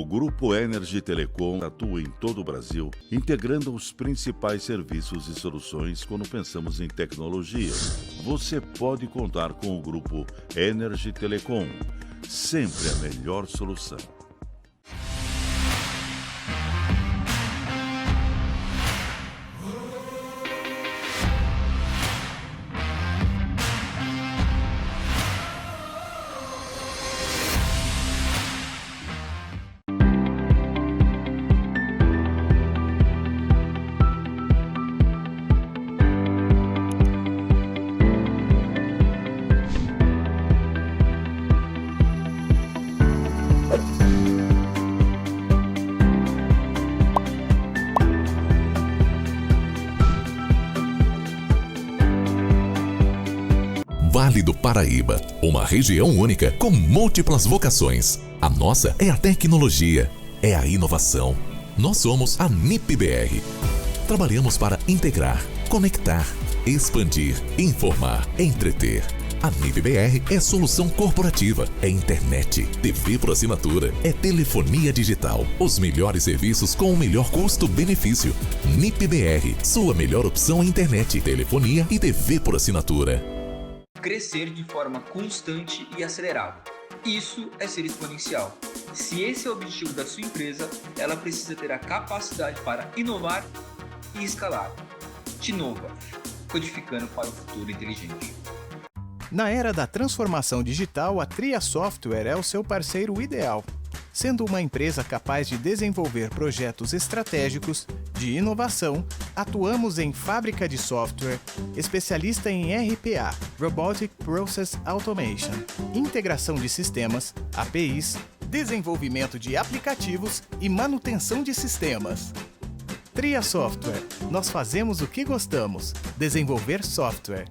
Grupo Energy Telecom atua em todo o Brasil, integrando os principais serviços e soluções quando pensamos em tecnologia. Você pode contar com o Grupo Energy Telecom, sempre a melhor solução. Vale do Paraíba, uma região única com múltiplas vocações. A nossa é a tecnologia, é a inovação. Nós somos a NIP-BR. Trabalhamos para integrar, conectar, expandir, informar, entreter. A NIP-BR é solução corporativa, é internet, TV por assinatura, é telefonia digital. Os melhores serviços com o melhor custo-benefício. NIP-BR, sua melhor opção em internet, telefonia e TV por assinatura. Crescer de forma constante e acelerada. Isso é ser exponencial. Se esse é o objetivo da sua empresa, ela precisa ter a capacidade para inovar e escalar. Tinova, codificando para o futuro inteligente. Na era da transformação digital, a Tria Software é o seu parceiro ideal. Sendo uma empresa capaz de desenvolver projetos estratégicos, de inovação, atuamos em fábrica de software, especialista em RPA, Robotic Process Automation, integração de sistemas, APIs, desenvolvimento de aplicativos e manutenção de sistemas. Tria Software, nós fazemos o que gostamos, desenvolver software.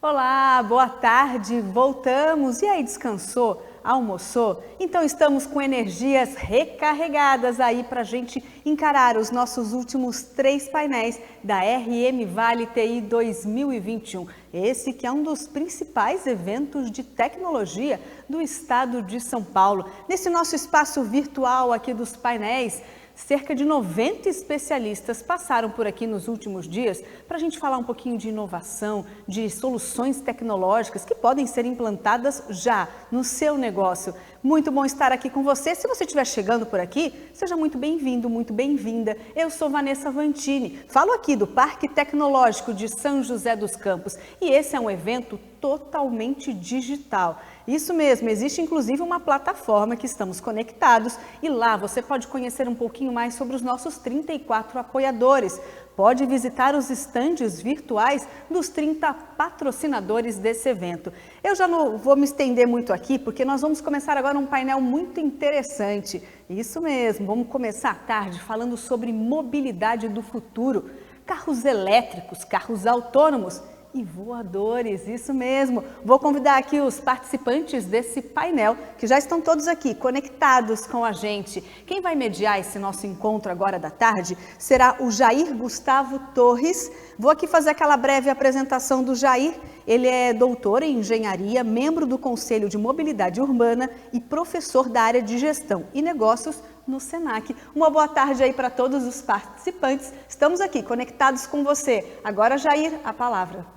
Olá, boa tarde, voltamos. E aí, descansou? Almoçou? Então estamos com energias recarregadas aí para a gente encarar os nossos últimos 3 painéis da RM Vale TI 2021. Esse que é um dos principais eventos de tecnologia do estado de São Paulo. Nesse nosso espaço virtual aqui dos painéis, cerca de 90 especialistas passaram por aqui nos últimos dias para a gente falar um pouquinho de inovação, de soluções tecnológicas que podem ser implantadas já no seu negócio. Muito bom estar aqui com você. Se você estiver chegando por aqui, seja muito bem-vindo, muito bem-vinda. Eu sou Vanessa Vantini, falo aqui do Parque Tecnológico de São José dos Campos e esse é um evento totalmente digital. Isso mesmo, existe inclusive uma plataforma que estamos conectados e lá você pode conhecer um pouquinho mais sobre os nossos 34 apoiadores. Pode visitar os estandes virtuais dos 30 patrocinadores desse evento. Eu já não vou me estender muito aqui, porque nós vamos começar agora um painel muito interessante. Isso mesmo, vamos começar à tarde falando sobre mobilidade do futuro. Carros elétricos, carros autônomos e voadores, isso mesmo. Vou convidar aqui os participantes desse painel, que já estão todos aqui, conectados com a gente. Quem vai mediar esse nosso encontro agora da tarde será o Jair Gustavo Torres. Vou aqui fazer aquela breve apresentação do Jair. Ele é doutor em engenharia, membro do Conselho de Mobilidade Urbana e professor da área de Gestão e Negócios no Senac. Uma boa tarde aí para todos os participantes. Estamos aqui conectados com você. Agora, Jair, a palavra.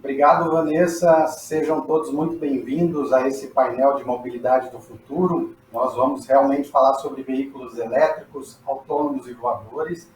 Obrigado, Vanessa. Sejam todos muito bem-vindos a esse painel de mobilidade do futuro. Nós vamos realmente falar sobre veículos elétricos, autônomos e voadores.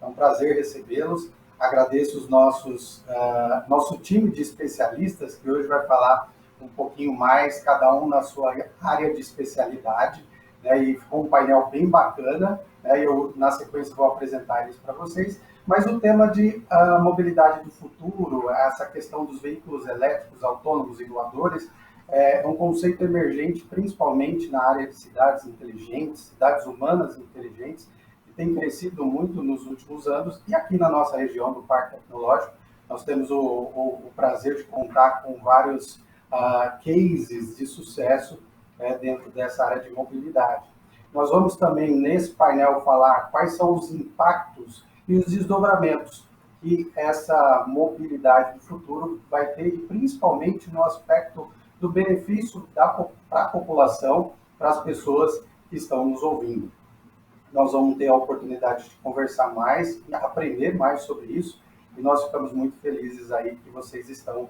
É um prazer recebê-los. Agradeço os nosso time de especialistas que hoje vai falar um pouquinho mais, cada um na sua área de especialidade, né, e ficou um painel bem bacana, né, eu, na sequência, vou apresentar eles para vocês, mas o tema de mobilidade do futuro, essa questão dos veículos elétricos, autônomos e voadores, é um conceito emergente, principalmente na área de cidades inteligentes, cidades humanas inteligentes, que tem crescido muito nos últimos anos, e aqui na nossa região do Parque Tecnológico, nós temos o prazer de contar com vários cases de sucesso dentro dessa área de mobilidade. Nós vamos também, nesse painel, falar quais são os impactos e os desdobramentos que essa mobilidade do futuro vai ter, principalmente no aspecto do benefício para a população, para as pessoas que estão nos ouvindo. Nós vamos ter a oportunidade de conversar mais e aprender mais sobre isso, e nós ficamos muito felizes aí que vocês estão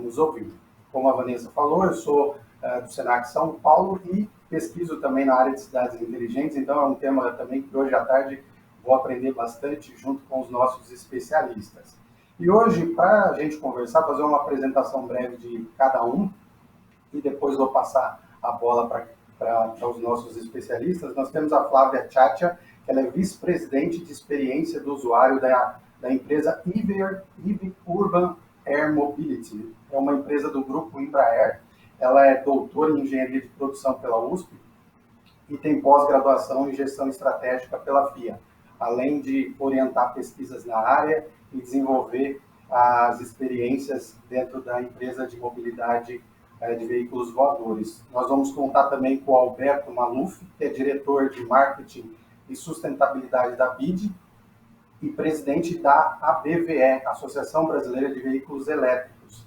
nos ouvindo. Como a Vanessa falou, eu sou do Senac São Paulo e pesquiso também na área de cidades inteligentes, então é um tema também que hoje à tarde vou aprender bastante junto com os nossos especialistas. E hoje, para a gente conversar, fazer uma apresentação breve de cada um, e depois vou passar a bola para os nossos especialistas, nós temos a Flávia Tchatcha, que ela é vice-presidente de experiência do usuário da empresa EV Urban Air Mobility. É uma empresa do grupo Embraer. Ela é doutora em engenharia de produção pela USP e tem pós-graduação em gestão estratégica pela FIA, além de orientar pesquisas na área e desenvolver as experiências dentro da empresa de mobilidade de veículos voadores. Nós vamos contar também com o Alberto Maluf, que é diretor de marketing e sustentabilidade da BID e presidente da ABVE, Associação Brasileira de Veículos Elétricos.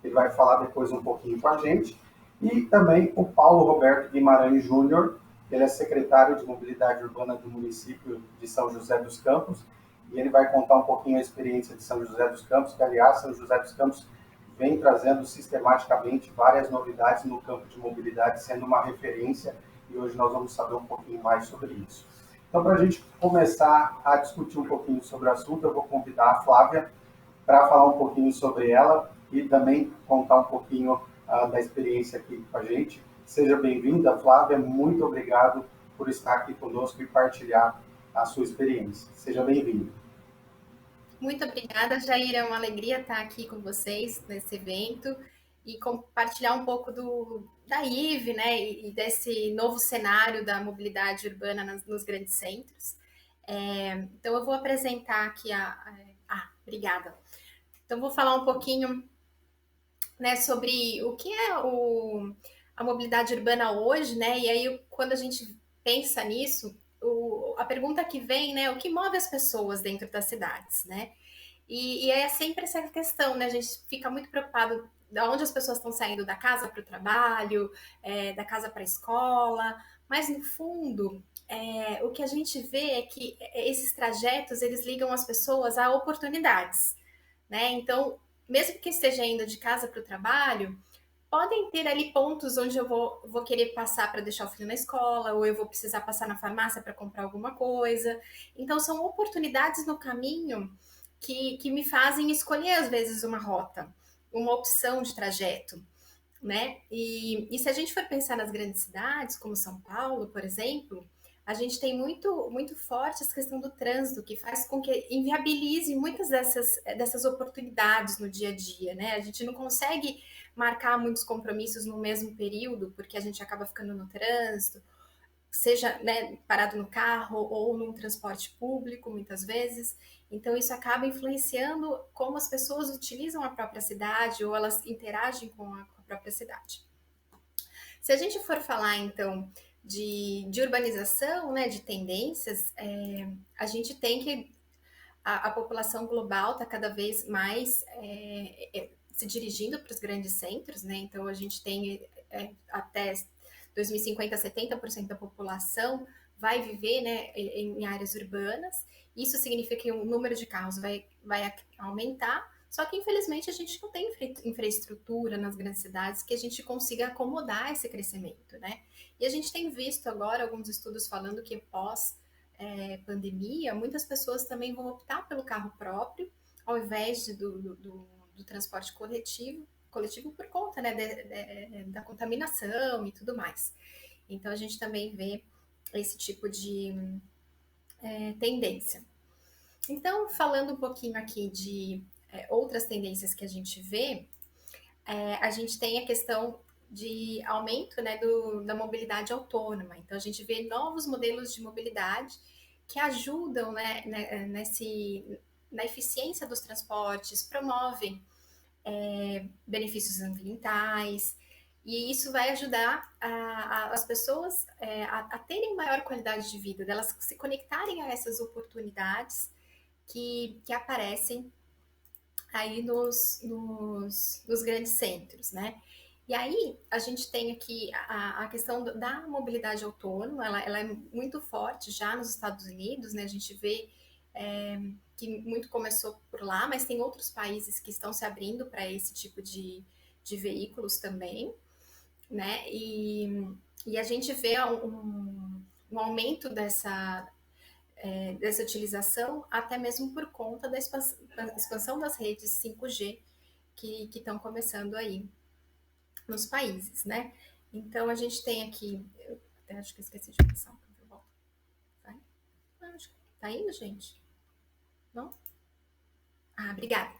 Ele vai falar depois um pouquinho com a gente. E também o Paulo Roberto Guimarães Júnior, ele é secretário de Mobilidade Urbana do município de São José dos Campos, e ele vai contar um pouquinho a experiência de São José dos Campos, que, aliás, São José dos Campos vem trazendo sistematicamente várias novidades no campo de mobilidade, sendo uma referência, e hoje nós vamos saber um pouquinho mais sobre isso. Então, para a gente começar a discutir um pouquinho sobre o assunto, eu vou convidar a Flávia para falar um pouquinho sobre ela e também contar um pouquinho da experiência aqui com a gente. Seja bem-vinda, Flávia, muito obrigado por estar aqui conosco e partilhar a sua experiência. Seja bem-vinda. Muito obrigada, Jair. É uma alegria estar aqui com vocês nesse evento e compartilhar um pouco da IVE, né, e desse novo cenário da mobilidade urbana nos grandes centros. Então, eu vou apresentar aqui obrigada. Então, vou falar um pouquinho, né, sobre o que é a mobilidade urbana hoje, né, e aí quando a gente pensa nisso, a pergunta que vem, né, o que move as pessoas dentro das cidades, né? E é sempre essa questão, né? A gente fica muito preocupado de onde as pessoas estão saindo da casa para o trabalho, da casa para a escola, mas no fundo, o que a gente vê é que esses trajetos, eles ligam as pessoas a oportunidades, né? Então, mesmo que esteja indo de casa para o trabalho, podem ter ali pontos onde eu vou querer passar para deixar o filho na escola, ou eu vou precisar passar na farmácia para comprar alguma coisa. Então, são oportunidades no caminho que me fazem escolher, às vezes, uma rota, uma opção de trajeto, né? E se a gente for pensar nas grandes cidades, como São Paulo, por exemplo, a gente tem muito, muito forte essa questão do trânsito, que faz com que inviabilize muitas dessas oportunidades no dia a dia, né? A gente não consegue marcar muitos compromissos no mesmo período, porque a gente acaba ficando no trânsito, seja, né, parado no carro ou num transporte público, muitas vezes. Então, isso acaba influenciando como as pessoas utilizam a própria cidade ou elas interagem com a própria cidade. Se a gente for falar, então, de urbanização, né, de tendências, a gente tem que a população global está cada vez mais se dirigindo para os grandes centros, né? Então, a gente tem até 2050, 70% da população vai viver, né, em áreas urbanas. Isso significa que o número de carros vai aumentar, só que, infelizmente, a gente não tem infraestrutura nas grandes cidades que a gente consiga acomodar esse crescimento, né? E a gente tem visto agora alguns estudos falando que pós-pandemia, muitas pessoas também vão optar pelo carro próprio, ao invés do transporte coletivo, coletivo por conta, né, da contaminação e tudo mais. Então, a gente também vê esse tipo de tendência. Então, falando um pouquinho aqui de outras tendências que a gente vê, a gente tem a questão de aumento, né, da mobilidade autônoma. Então, a gente vê novos modelos de mobilidade que ajudam, né, na eficiência dos transportes, promovem benefícios ambientais, e isso vai ajudar as pessoas a terem maior qualidade de vida, delas se conectarem a essas oportunidades que aparecem aí nos grandes centros, né? E aí, a gente tem aqui a questão da mobilidade autônoma, ela é muito forte já nos Estados Unidos, né? A gente vê que muito começou por lá, mas tem outros países que estão se abrindo para esse tipo de veículos também, né? E a gente vê um aumento dessa utilização, até mesmo por conta da expansão das redes 5G que estão começando aí nos países, né? Então, a gente tem aqui... Eu até acho que eu esqueci de passar. Vai? Acho que tá indo, gente? Não? Ah, obrigada.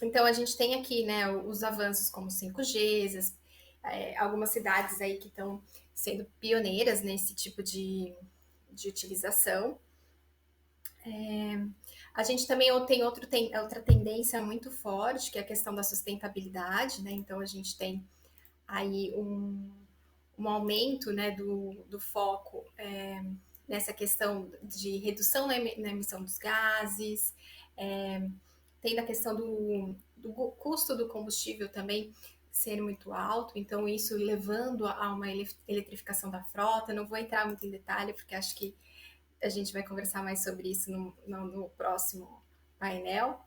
Então, a gente tem aqui, né, os avanços como 5G, algumas cidades aí que estão sendo pioneiras nesse tipo de utilização. A gente também tem outra tendência muito forte, que é a questão da sustentabilidade, né? Então, a gente tem aí um aumento, né, do foco nessa questão de redução na emissão dos gases, tem a questão do custo do combustível também ser muito alto, então isso levando a uma eletrificação da frota. Não vou entrar muito em detalhe, porque acho que a gente vai conversar mais sobre isso no próximo painel.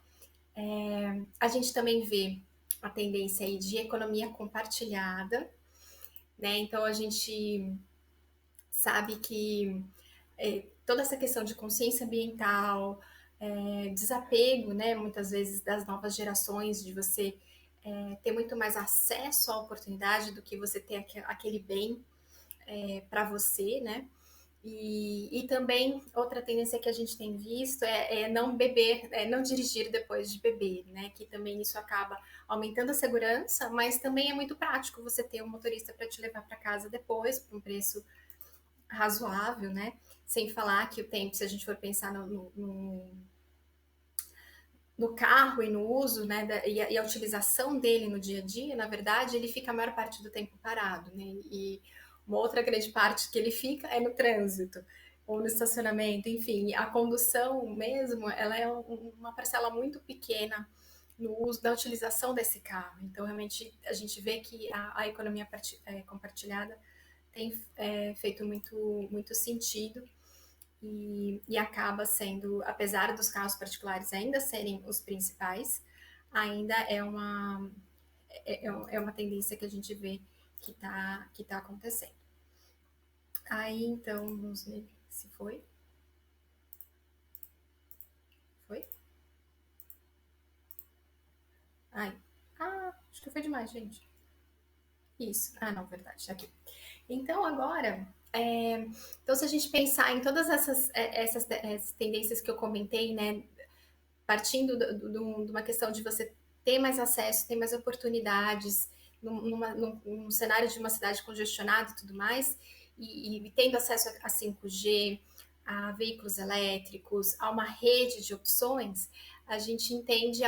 A gente também vê a tendência aí de economia compartilhada, né? Então, a gente sabe que toda essa questão de consciência ambiental, desapego, né, muitas vezes das novas gerações, de você ter muito mais acesso à oportunidade do que você ter aquele bem para você, né? E também outra tendência que a gente tem visto é não beber, não dirigir depois de beber, né? Que também isso acaba aumentando a segurança, mas também é muito prático você ter um motorista para te levar para casa depois, por um preço razoável, né? Sem falar que o tempo, se a gente for pensar no carro e no uso, né, e a utilização dele no dia a dia, na verdade, ele fica a maior parte do tempo parado, né? E uma outra grande parte que ele fica é no trânsito ou no estacionamento, enfim, a condução mesmo, ela é uma parcela muito pequena no uso da utilização desse carro. Então, realmente, a gente vê que a economia compartilhada tem feito muito sentido e acaba sendo, apesar dos carros particulares ainda serem os principais, ainda é uma tendência que a gente vê que tá acontecendo. Aí, então, vamos ver se foi. Foi? Ai. Acho que foi demais, gente. Isso. Não, verdade, tá aqui. Então, agora, então, se a gente pensar em todas essas tendências que eu comentei, né, partindo de uma questão de você ter mais acesso, ter mais oportunidades, num cenário de uma cidade congestionada e tudo mais, e tendo acesso a 5G, a veículos elétricos, a uma rede de opções, a gente entende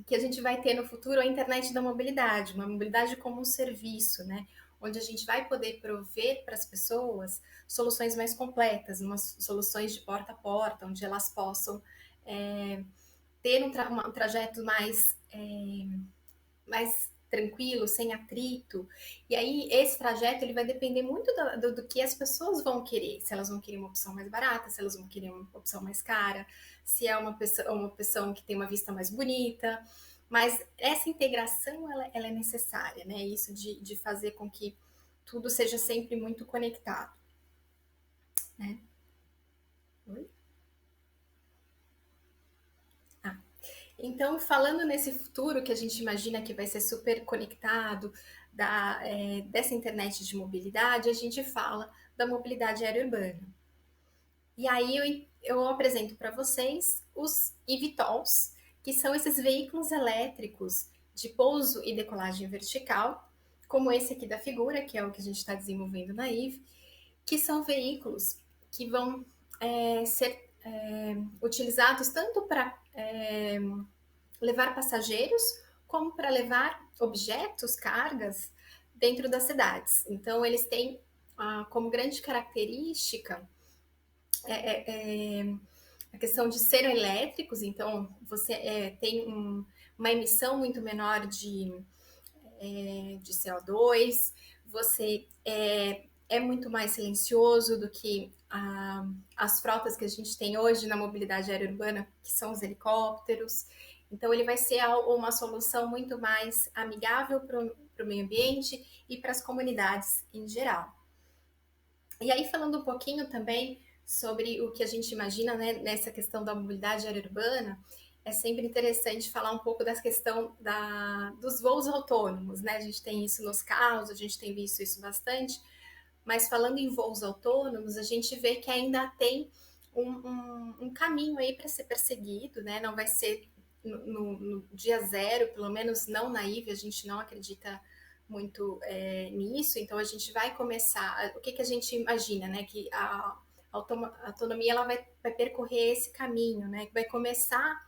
que a gente vai ter no futuro a internet da mobilidade, uma mobilidade como um serviço, né? Onde a gente vai poder prover para as pessoas soluções mais completas, umas soluções de porta a porta, onde elas possam ter um trajeto mais tranquilo, sem atrito. E aí, esse trajeto ele vai depender muito do que as pessoas vão querer. Se elas vão querer uma opção mais barata, se elas vão querer uma opção mais cara, se é uma opção que tem uma vista mais bonita. Mas essa integração, ela é necessária, né? Isso de fazer com que tudo seja sempre muito conectado, né? Oi? Então, falando nesse futuro que a gente imagina que vai ser super conectado, dessa internet de mobilidade, a gente fala da mobilidade aérea urbana. E aí eu apresento para vocês os eVTOLs, que são esses veículos elétricos de pouso e decolagem vertical, como esse aqui da figura, que é o que a gente está desenvolvendo na IVE, que são veículos que vão ser utilizados tanto para levar passageiros, como para levar objetos, cargas, dentro das cidades. Então, eles têm como grande característica a questão de serem elétricos, então você tem uma emissão muito menor de CO2, você é muito mais silencioso do que as frotas que a gente tem hoje na mobilidade aérea urbana, que são os helicópteros. Então, ele vai ser uma solução muito mais amigável para o meio ambiente e para as comunidades em geral. E aí, falando um pouquinho também sobre o que a gente imagina, né, nessa questão da mobilidade aérea urbana, é sempre interessante falar um pouco da questão dos voos autônomos, né? A gente tem isso nos carros, a gente tem visto isso bastante, mas falando em voos autônomos, a gente vê que ainda tem um caminho aí para ser perseguido, né? Não vai ser no dia zero, pelo menos não na IVE, a gente não acredita muito nisso, então a gente vai começar, o que a gente imagina, né? Que a autonomia ela vai percorrer esse caminho, né? Que vai começar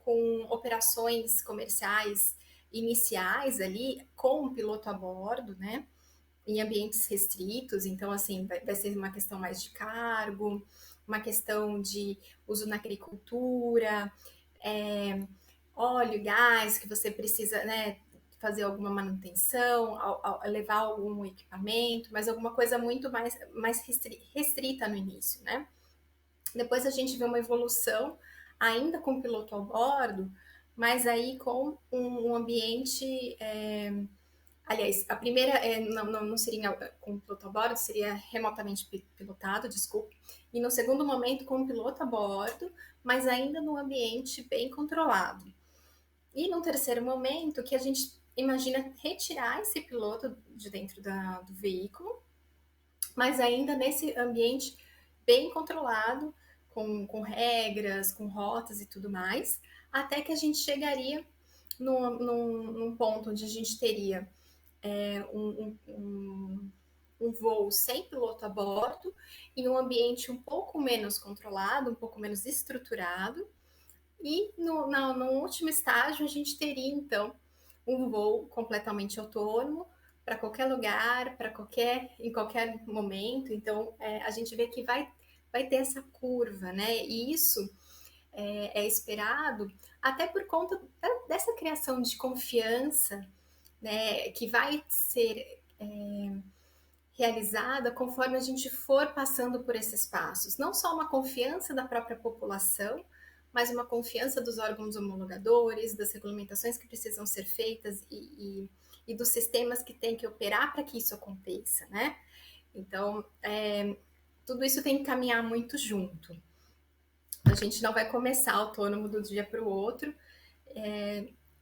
com operações comerciais iniciais ali, com o piloto a bordo, né? Em ambientes restritos, então assim, vai ser uma questão mais de cargo, uma questão de uso na agricultura, óleo, gás, que você precisa, né, fazer alguma manutenção, levar algum equipamento, mas alguma coisa muito mais restrita no início, né? Depois a gente vê uma evolução, ainda com o piloto ao bordo, mas aí com um ambiente... Aliás, a primeira não seria com o piloto a bordo, seria remotamente pilotado, desculpa. E no segundo momento, com o piloto a bordo, mas ainda num ambiente bem controlado. E no terceiro momento, que a gente imagina retirar esse piloto de dentro do veículo, mas ainda nesse ambiente bem controlado, com regras, com rotas e tudo mais, até que a gente chegaria num ponto onde a gente teria um voo sem piloto a bordo, em um ambiente um pouco menos controlado, um pouco menos estruturado, e no último estágio a gente teria então um voo completamente autônomo para qualquer lugar, em qualquer momento. Então a gente vê que vai ter essa curva, né? E isso é esperado até por conta dessa criação de confiança, né, que vai ser realizada conforme a gente for passando por esses passos. Não só uma confiança da própria população, mas uma confiança dos órgãos homologadores, das regulamentações que precisam ser feitas e dos sistemas que têm que operar para que isso aconteça, né? Então, tudo isso tem que caminhar muito junto. A gente não vai começar autônomo do dia para o outro,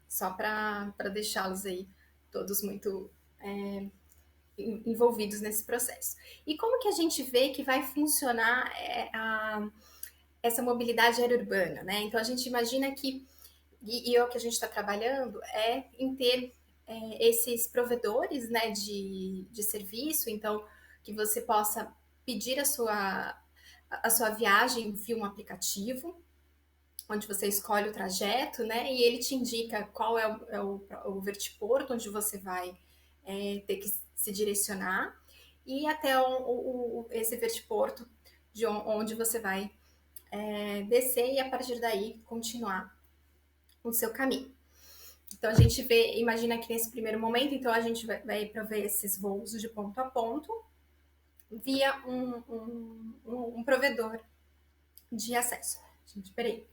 só para deixá-los aí todos muito envolvidos nesse processo. E como que a gente vê que vai funcionar essa mobilidade aérea urbana, né? Então a gente imagina que, e é o que a gente está trabalhando, em ter esses provedores, né, de serviço, então que você possa pedir a sua viagem via um aplicativo, onde você escolhe o trajeto, né, e ele te indica qual é o vertiporto onde você vai ter que se direcionar, e até esse vertiporto de onde você vai descer e a partir daí continuar o seu caminho. Então a gente imagina que nesse primeiro momento, então a gente vai prover esses voos de ponto a ponto via um provedor de acesso. Gente, peraí.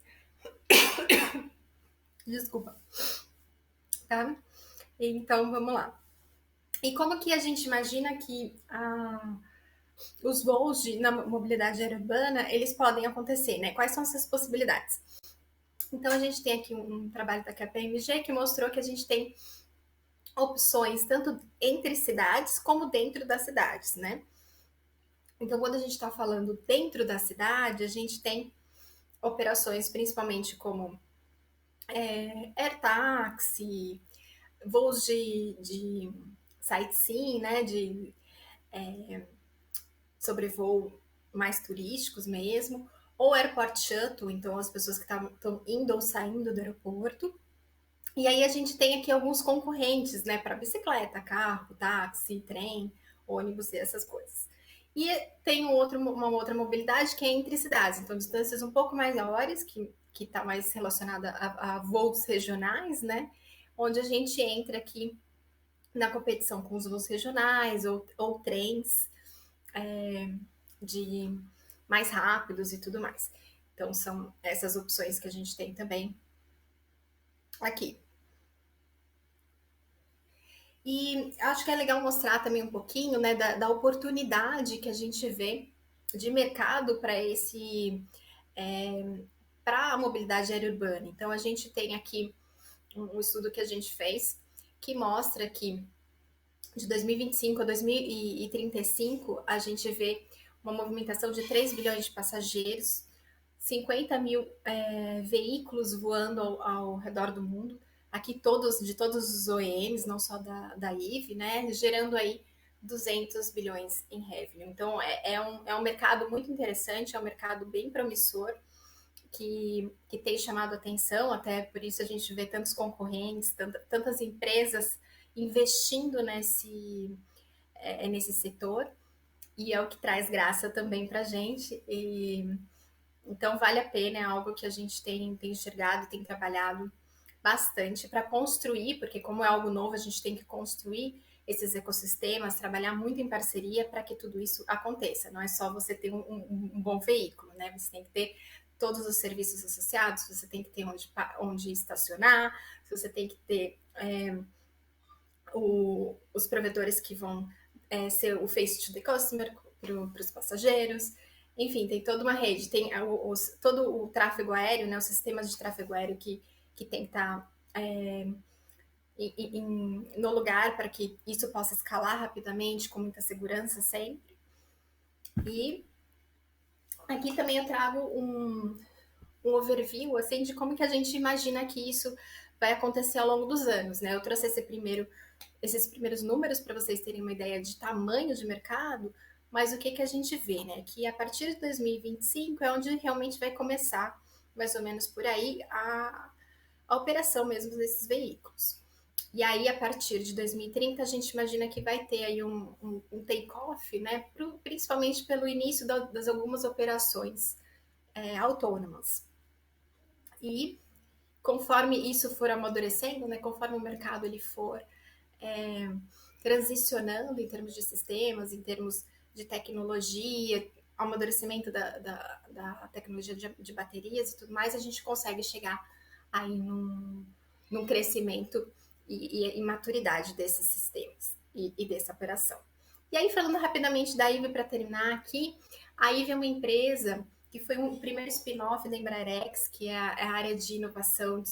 Desculpa. Tá? Então vamos lá. E como que a gente imagina que os voos na mobilidade aérea urbana, eles podem acontecer, né? Quais são essas possibilidades? Então, a gente tem aqui um trabalho da KPMG que mostrou que a gente tem opções tanto entre cidades como dentro das cidades, né? Então, quando a gente está falando dentro da cidade, a gente tem operações principalmente como air taxi, voos de sightseeing, né? De sobrevoo mais turísticos mesmo, ou airport shuttle, então as pessoas que estão indo ou saindo do aeroporto. E aí a gente tem aqui alguns concorrentes, né, para bicicleta, carro, táxi, trem, ônibus e essas coisas. E tem uma outra mobilidade que é entre cidades, então distâncias um pouco maiores, que está mais relacionada a voos regionais, né, onde a gente entra aqui na competição com os voos regionais ou trens de mais rápidos e tudo mais. Então são essas opções que a gente tem também aqui. E acho que é legal mostrar também um pouquinho, né, da oportunidade que a gente vê de mercado para para a mobilidade aérea urbana. Então a gente tem aqui um estudo que a gente fez que mostra que de 2025 a 2035 a gente vê uma movimentação de 3 bilhões de passageiros, 50 mil veículos voando ao redor do mundo, aqui de todos os OEMs, não só da IVE, né, gerando aí 200 bilhões em revenue. Então, é um mercado muito interessante, é um mercado bem promissor, que tem chamado atenção, até por isso a gente vê tantos concorrentes, tantas empresas investindo nesse setor, e é o que traz graça também para a gente. Então, vale a pena, é algo que a gente tem enxergado, tem trabalhado bastante para construir, porque como é algo novo, a gente tem que construir esses ecossistemas, trabalhar muito em parceria para que tudo isso aconteça. Não é só você ter um bom veículo, né? Você tem que ter todos os serviços associados, você tem que ter onde estacionar, você tem que ter os provedores que vão ser o face to the customer para os passageiros. Enfim, tem toda uma rede, tem todo o tráfego aéreo, né, os sistemas de tráfego aéreo que tem que estar no lugar para que isso possa escalar rapidamente, com muita segurança sempre. E aqui também eu trago um overview assim, de como que a gente imagina que isso vai acontecer ao longo dos anos, né? Eu trouxe esses primeiros números para vocês terem uma ideia de tamanho de mercado, mas o que a gente vê, né? Que a partir de 2025 é onde realmente vai começar, mais ou menos por aí, a operação mesmo desses veículos. E aí, a partir de 2030, a gente imagina que vai ter aí um take-off, né? Principalmente pelo início das algumas operações autônomas. E conforme isso for amadurecendo, né? Conforme o mercado ele for transicionando em termos de sistemas, em termos de tecnologia, amadurecimento da tecnologia de baterias e tudo mais, a gente consegue chegar aí num crescimento e maturidade desses sistemas e dessa operação. E aí, falando rapidamente da IVE para terminar aqui, a IVE é uma empresa que foi o primeiro spin-off da Embraerex, que é a área de inovação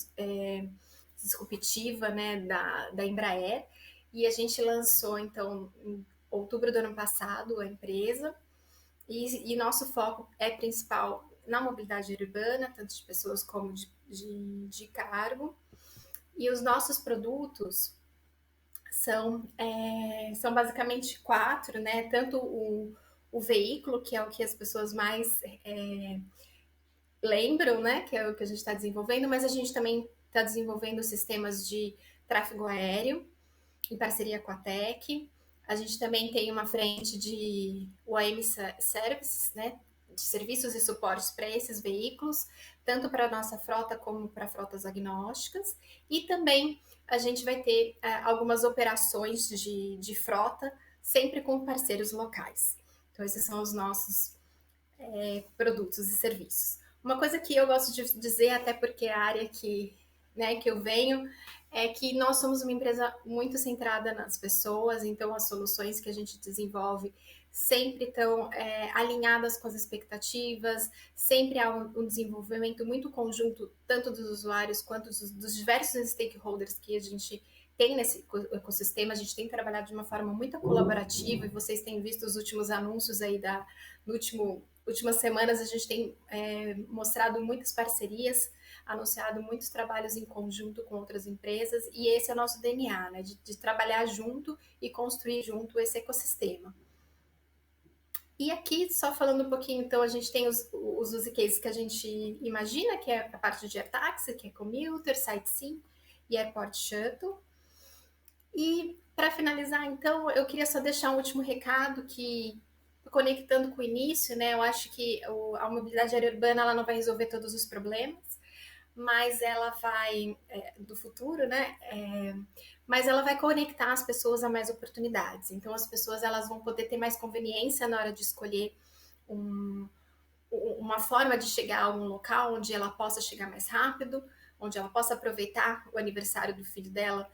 disruptiva, né, da Embraer, e a gente lançou, então, em outubro do ano passado, a empresa, e nosso foco é principal na mobilidade urbana, tanto de pessoas como de cargo, e os nossos produtos são basicamente 4, né, tanto o veículo, que é o que as pessoas mais lembram, né, que é o que a gente está desenvolvendo, mas a gente também está desenvolvendo sistemas de tráfego aéreo, em parceria com a TEC. A gente também tem uma frente de UAM Services, né, de serviços e suportes para esses veículos, tanto para a nossa frota como para frotas agnósticas. E também a gente vai ter algumas operações de frota, sempre com parceiros locais. Então, esses são os nossos produtos e serviços. Uma coisa que eu gosto de dizer, até porque é a área que né, que eu venho, é que nós somos uma empresa muito centrada nas pessoas, então as soluções que a gente desenvolve sempre estão alinhadas com as expectativas, sempre há um desenvolvimento muito conjunto, tanto dos usuários quanto dos diversos stakeholders que a gente tem nesse ecossistema. A gente tem trabalhado de uma forma muito colaborativa, e vocês têm visto os últimos anúncios aí últimas semanas, a gente tem mostrado muitas parcerias, anunciado muitos trabalhos em conjunto com outras empresas, e esse é o nosso DNA, né? De trabalhar junto e construir junto esse ecossistema. E aqui, só falando um pouquinho, então, a gente tem os use cases que a gente imagina, que é a parte de air taxi, que é commuter, sightseeing e airport shuttle. E, para finalizar, então, eu queria só deixar um último recado que, conectando com o início, né, eu acho que a mobilidade aérea urbana ela não vai resolver todos os problemas, mas ela vai, do futuro, né, mas ela vai conectar as pessoas a mais oportunidades. Então, as pessoas elas vão poder ter mais conveniência na hora de escolher uma forma de chegar a um local onde ela possa chegar mais rápido, onde ela possa aproveitar o aniversário do filho dela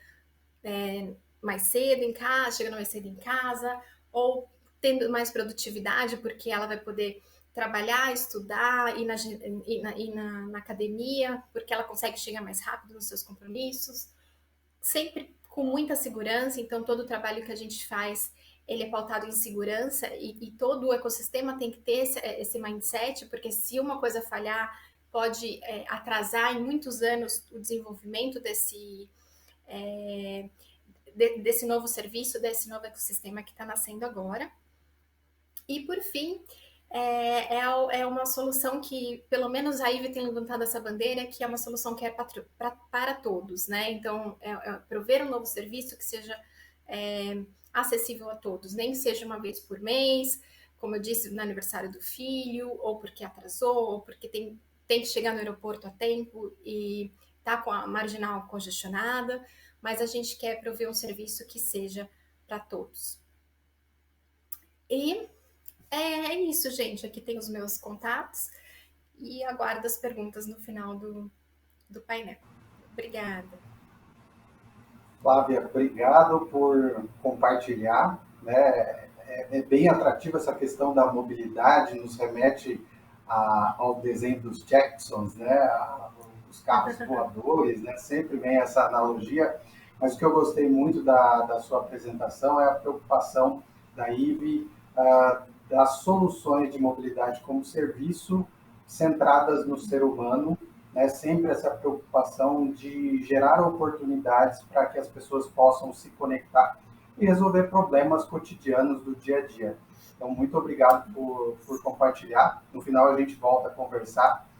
mais cedo em casa, chegando mais cedo em casa, ou tendo mais produtividade, porque ela vai poder trabalhar, estudar, ir na academia, porque ela consegue chegar mais rápido nos seus compromissos, sempre com muita segurança. Então, todo o trabalho que a gente faz, ele é pautado em segurança, e todo o ecossistema tem que ter esse mindset, porque se uma coisa falhar, pode atrasar em muitos anos o desenvolvimento desse novo serviço, desse novo ecossistema que está nascendo agora. E, por fim, é uma solução que, pelo menos a IVE tem levantado essa bandeira, que é uma solução que é para todos, né? Então, prover um novo serviço que seja acessível a todos, nem que seja uma vez por mês, como eu disse, no aniversário do filho, ou porque atrasou, ou porque tem que chegar no aeroporto a tempo e está com a marginal congestionada, mas a gente quer prover um serviço que seja para todos. E é isso, gente. Aqui tem os meus contatos e aguardo as perguntas no final do painel. Obrigada. Flávia, obrigado por compartilhar, né? É bem atrativa essa questão da mobilidade, nos remete ao desenho dos Jetsons, né? Os carros voadores, né? Sempre vem essa analogia, mas o que eu gostei muito da sua apresentação é a preocupação da IVE, das soluções de mobilidade como serviço centradas no ser humano, né? Sempre essa preocupação de gerar oportunidades para que as pessoas possam se conectar e resolver problemas cotidianos do dia a dia. Então, muito obrigado por compartilhar. No final, a gente volta a conversar.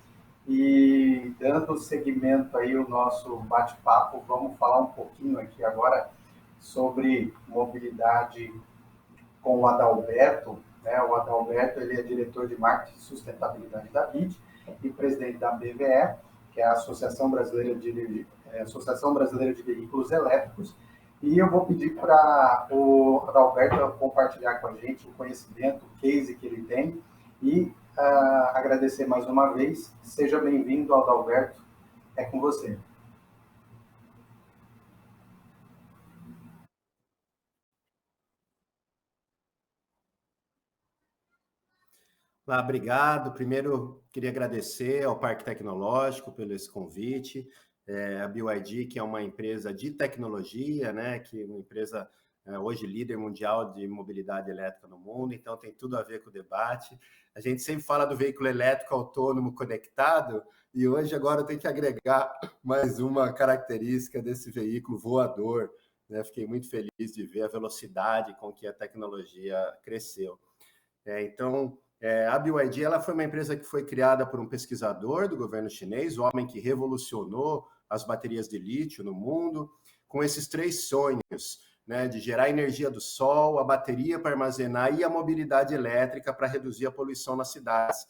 E, dando seguimento aí ao nosso bate-papo, vamos falar um pouquinho aqui agora sobre mobilidade com o Adalberto, né? O Adalberto, ele é diretor de marketing e sustentabilidade da BID e presidente da BVE, que é a Associação Brasileira de Veículos Elétricos. E eu vou pedir para o Adalberto compartilhar com a gente o conhecimento, o case que ele tem, e agradecer mais uma vez. Seja bem-vindo, Adalberto, é com você. Olá, obrigado. Primeiro, queria agradecer ao Parque Tecnológico pelo esse convite. A BYD, que é uma empresa de tecnologia, né, que é uma empresa hoje líder mundial de mobilidade elétrica no mundo, então tem tudo a ver com o debate. A gente sempre fala do veículo elétrico autônomo conectado, e hoje agora eu tenho que agregar mais uma característica desse veículo voador, né? Fiquei muito feliz de ver a velocidade com que a tecnologia cresceu. Então, a BYD ela foi uma empresa que foi criada por um pesquisador do governo chinês, o homem que revolucionou as baterias de lítio no mundo, com esses 3 sonhos, né, de gerar energia do sol, a bateria para armazenar e a mobilidade elétrica para reduzir a poluição nas cidades.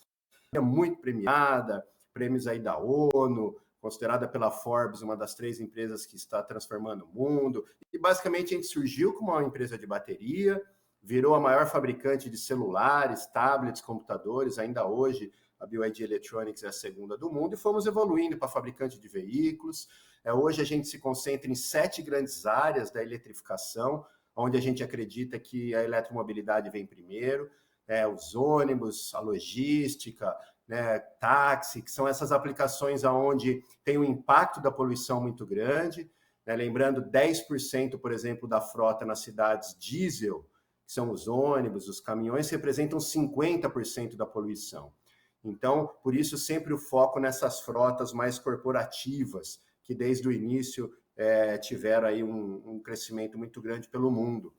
É muito premiada, prêmios aí da ONU, considerada pela Forbes uma das 3 empresas que está transformando o mundo. E basicamente a gente surgiu como uma empresa de bateria, virou a maior fabricante de celulares, tablets, computadores. Ainda hoje a BYD Electronics é a segunda do mundo, e fomos evoluindo para fabricante de veículos. Hoje a gente se concentra em 7 grandes áreas da eletrificação, onde a gente acredita que a eletromobilidade vem primeiro, os ônibus, a logística, né, táxi, que são essas aplicações onde tem um impacto da poluição muito grande, né, lembrando 10%, por exemplo, da frota nas cidades diesel, que são os ônibus, os caminhões, representam 50% da poluição. Então, por isso, sempre o foco nessas frotas mais corporativas, que desde o início tiveram aí um crescimento muito grande pelo mundo.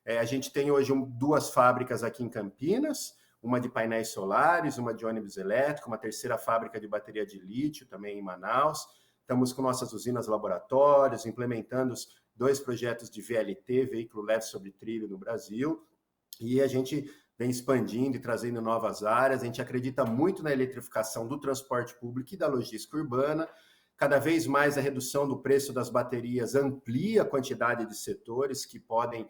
A gente tem hoje 2 fábricas aqui em Campinas, uma de painéis solares, uma de ônibus elétrico, uma terceira fábrica de bateria de lítio também em Manaus. Estamos com nossas usinas laboratórios, implementando os 2 projetos de VLT, veículo leve sobre trilho no Brasil, e a gente vem expandindo e trazendo novas áreas. A gente acredita muito na eletrificação do transporte público e da logística urbana. Cada vez mais a redução do preço das baterias amplia a quantidade de setores que podem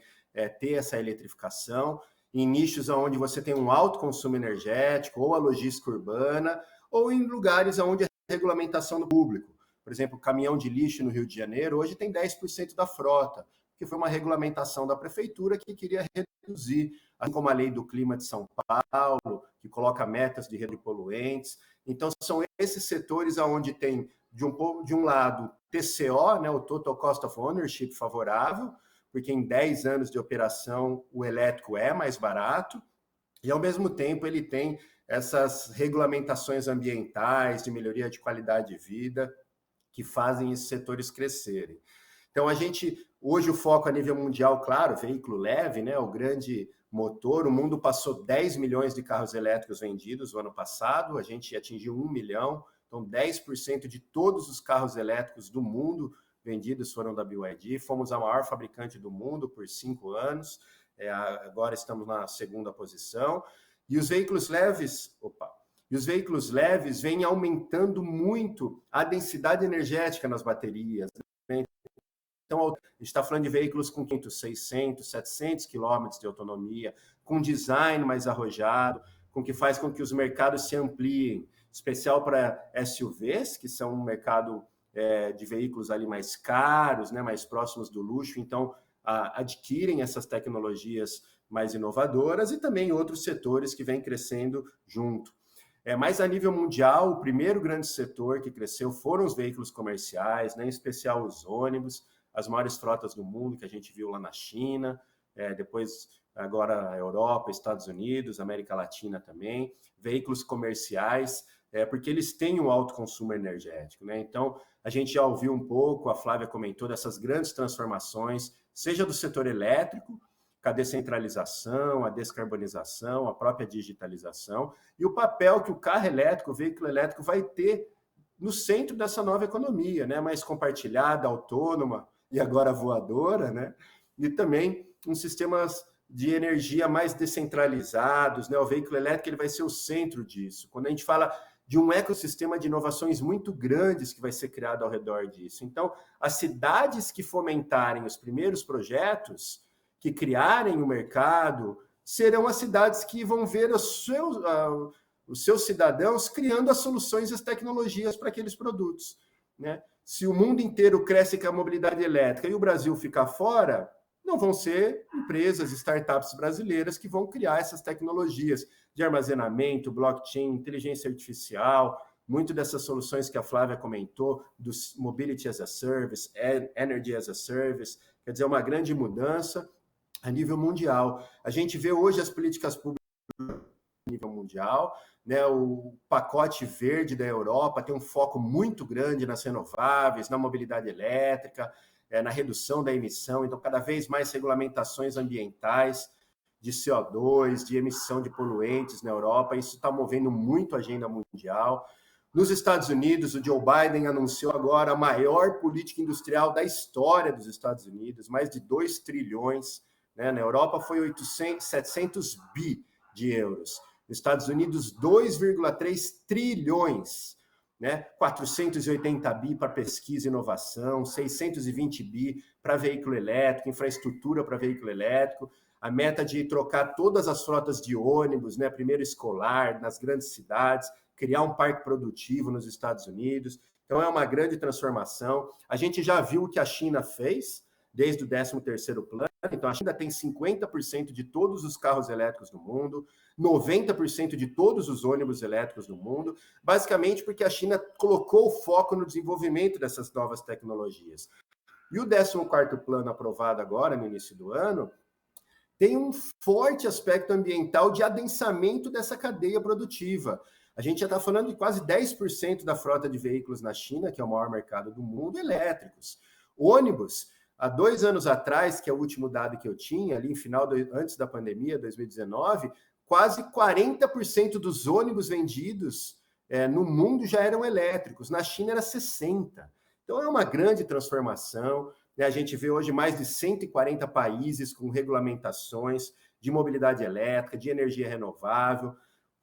ter essa eletrificação, em nichos onde você tem um alto consumo energético, ou a logística urbana, ou em lugares onde a regulamentação do público. Por exemplo, o caminhão de lixo no Rio de Janeiro hoje tem 10% da frota, que foi uma regulamentação da prefeitura que queria reduzir, assim como a lei do clima de São Paulo, que coloca metas de redução de poluentes. Então, são esses setores onde tem, de um lado, TCO, né, o Total Cost of Ownership favorável, porque em 10 anos de operação o elétrico é mais barato, e ao mesmo tempo ele tem essas regulamentações ambientais, de melhoria de qualidade de vida, que fazem esses setores crescerem. Então, hoje o foco a nível mundial, claro, veículo leve, né, o grande motor, o mundo passou 10 milhões de carros elétricos vendidos no ano passado, a gente atingiu 1 milhão, então 10% de todos os carros elétricos do mundo vendidos foram da BYD, fomos a maior fabricante do mundo por 5 anos, agora estamos na 2ª posição, e os veículos leves vêm aumentando muito a densidade energética nas baterias, né? Então, a gente está falando de veículos com 500, 600, 700 quilômetros de autonomia, com design mais arrojado, que faz com que os mercados se ampliem, especial para SUVs, que são um mercado de veículos ali mais caros, né, mais próximos do luxo, então adquirem essas tecnologias mais inovadoras, e também outros setores que vêm crescendo junto. Mas a nível mundial, o primeiro grande setor que cresceu foram os veículos comerciais, né, em especial os ônibus, as maiores frotas do mundo que a gente viu lá na China, depois agora a Europa, Estados Unidos, América Latina também, veículos comerciais, porque eles têm um alto consumo energético, né? Então, a gente já ouviu um pouco, a Flávia comentou dessas grandes transformações, seja do setor elétrico, com a descentralização, a descarbonização, a própria digitalização, e o papel que o carro elétrico, o veículo elétrico vai ter no centro dessa nova economia, né? Mais compartilhada, autônoma e agora voadora, né? E também uns sistemas de energia mais descentralizados, né? O veículo elétrico ele vai ser o centro disso. Quando a gente fala de um ecossistema de inovações muito grandes que vai ser criado ao redor disso. Então, as cidades que fomentarem os primeiros projetos, que criarem o mercado, serão as cidades que vão ver os seus cidadãos criando as soluções e as tecnologias para aqueles produtos, né? Se o mundo inteiro cresce com a mobilidade elétrica e o Brasil ficar fora, não vão ser empresas, startups brasileiras que vão criar essas tecnologias de armazenamento, blockchain, inteligência artificial, muito dessas soluções que a Flávia comentou, do Mobility as a Service, Energy as a Service, quer dizer, uma grande mudança a nível mundial. A gente vê hoje as políticas públicas a nível mundial, né? O pacote verde da Europa tem um foco muito grande nas renováveis, na mobilidade elétrica, na redução da emissão, então cada vez mais regulamentações ambientais de CO2, de emissão de poluentes na Europa, isso está movendo muito a agenda mundial. Nos Estados Unidos, o Joe Biden anunciou agora a maior política industrial da história dos Estados Unidos, mais de 2 trilhões, né? Na Europa foi 700 bi de euros, nos Estados Unidos 2,3 trilhões, né? 480 bi para pesquisa e inovação, 620 bi para veículo elétrico, infraestrutura para veículo elétrico, a meta de trocar todas as frotas de ônibus, né? Primeiro escolar, nas grandes cidades, criar um parque produtivo nos Estados Unidos. Então, é uma grande transformação. A gente já viu o que a China fez desde o 13º plano. Então, a China tem 50% de todos os carros elétricos do mundo, 90% de todos os ônibus elétricos do mundo, basicamente porque a China colocou o foco no desenvolvimento dessas novas tecnologias. E o 14º plano aprovado agora, no início do ano, tem um forte aspecto ambiental de adensamento dessa cadeia produtiva. A gente já está falando de quase 10% da frota de veículos na China, que é o maior mercado do mundo, elétricos. Ônibus, há 2 anos atrás, que é o último dado que eu tinha, ali antes da pandemia, 2019, quase 40% dos ônibus vendidos no mundo já eram elétricos. Na China era 60%. Então, é uma grande transformação. A gente vê hoje mais de 140 países com regulamentações de mobilidade elétrica, de energia renovável,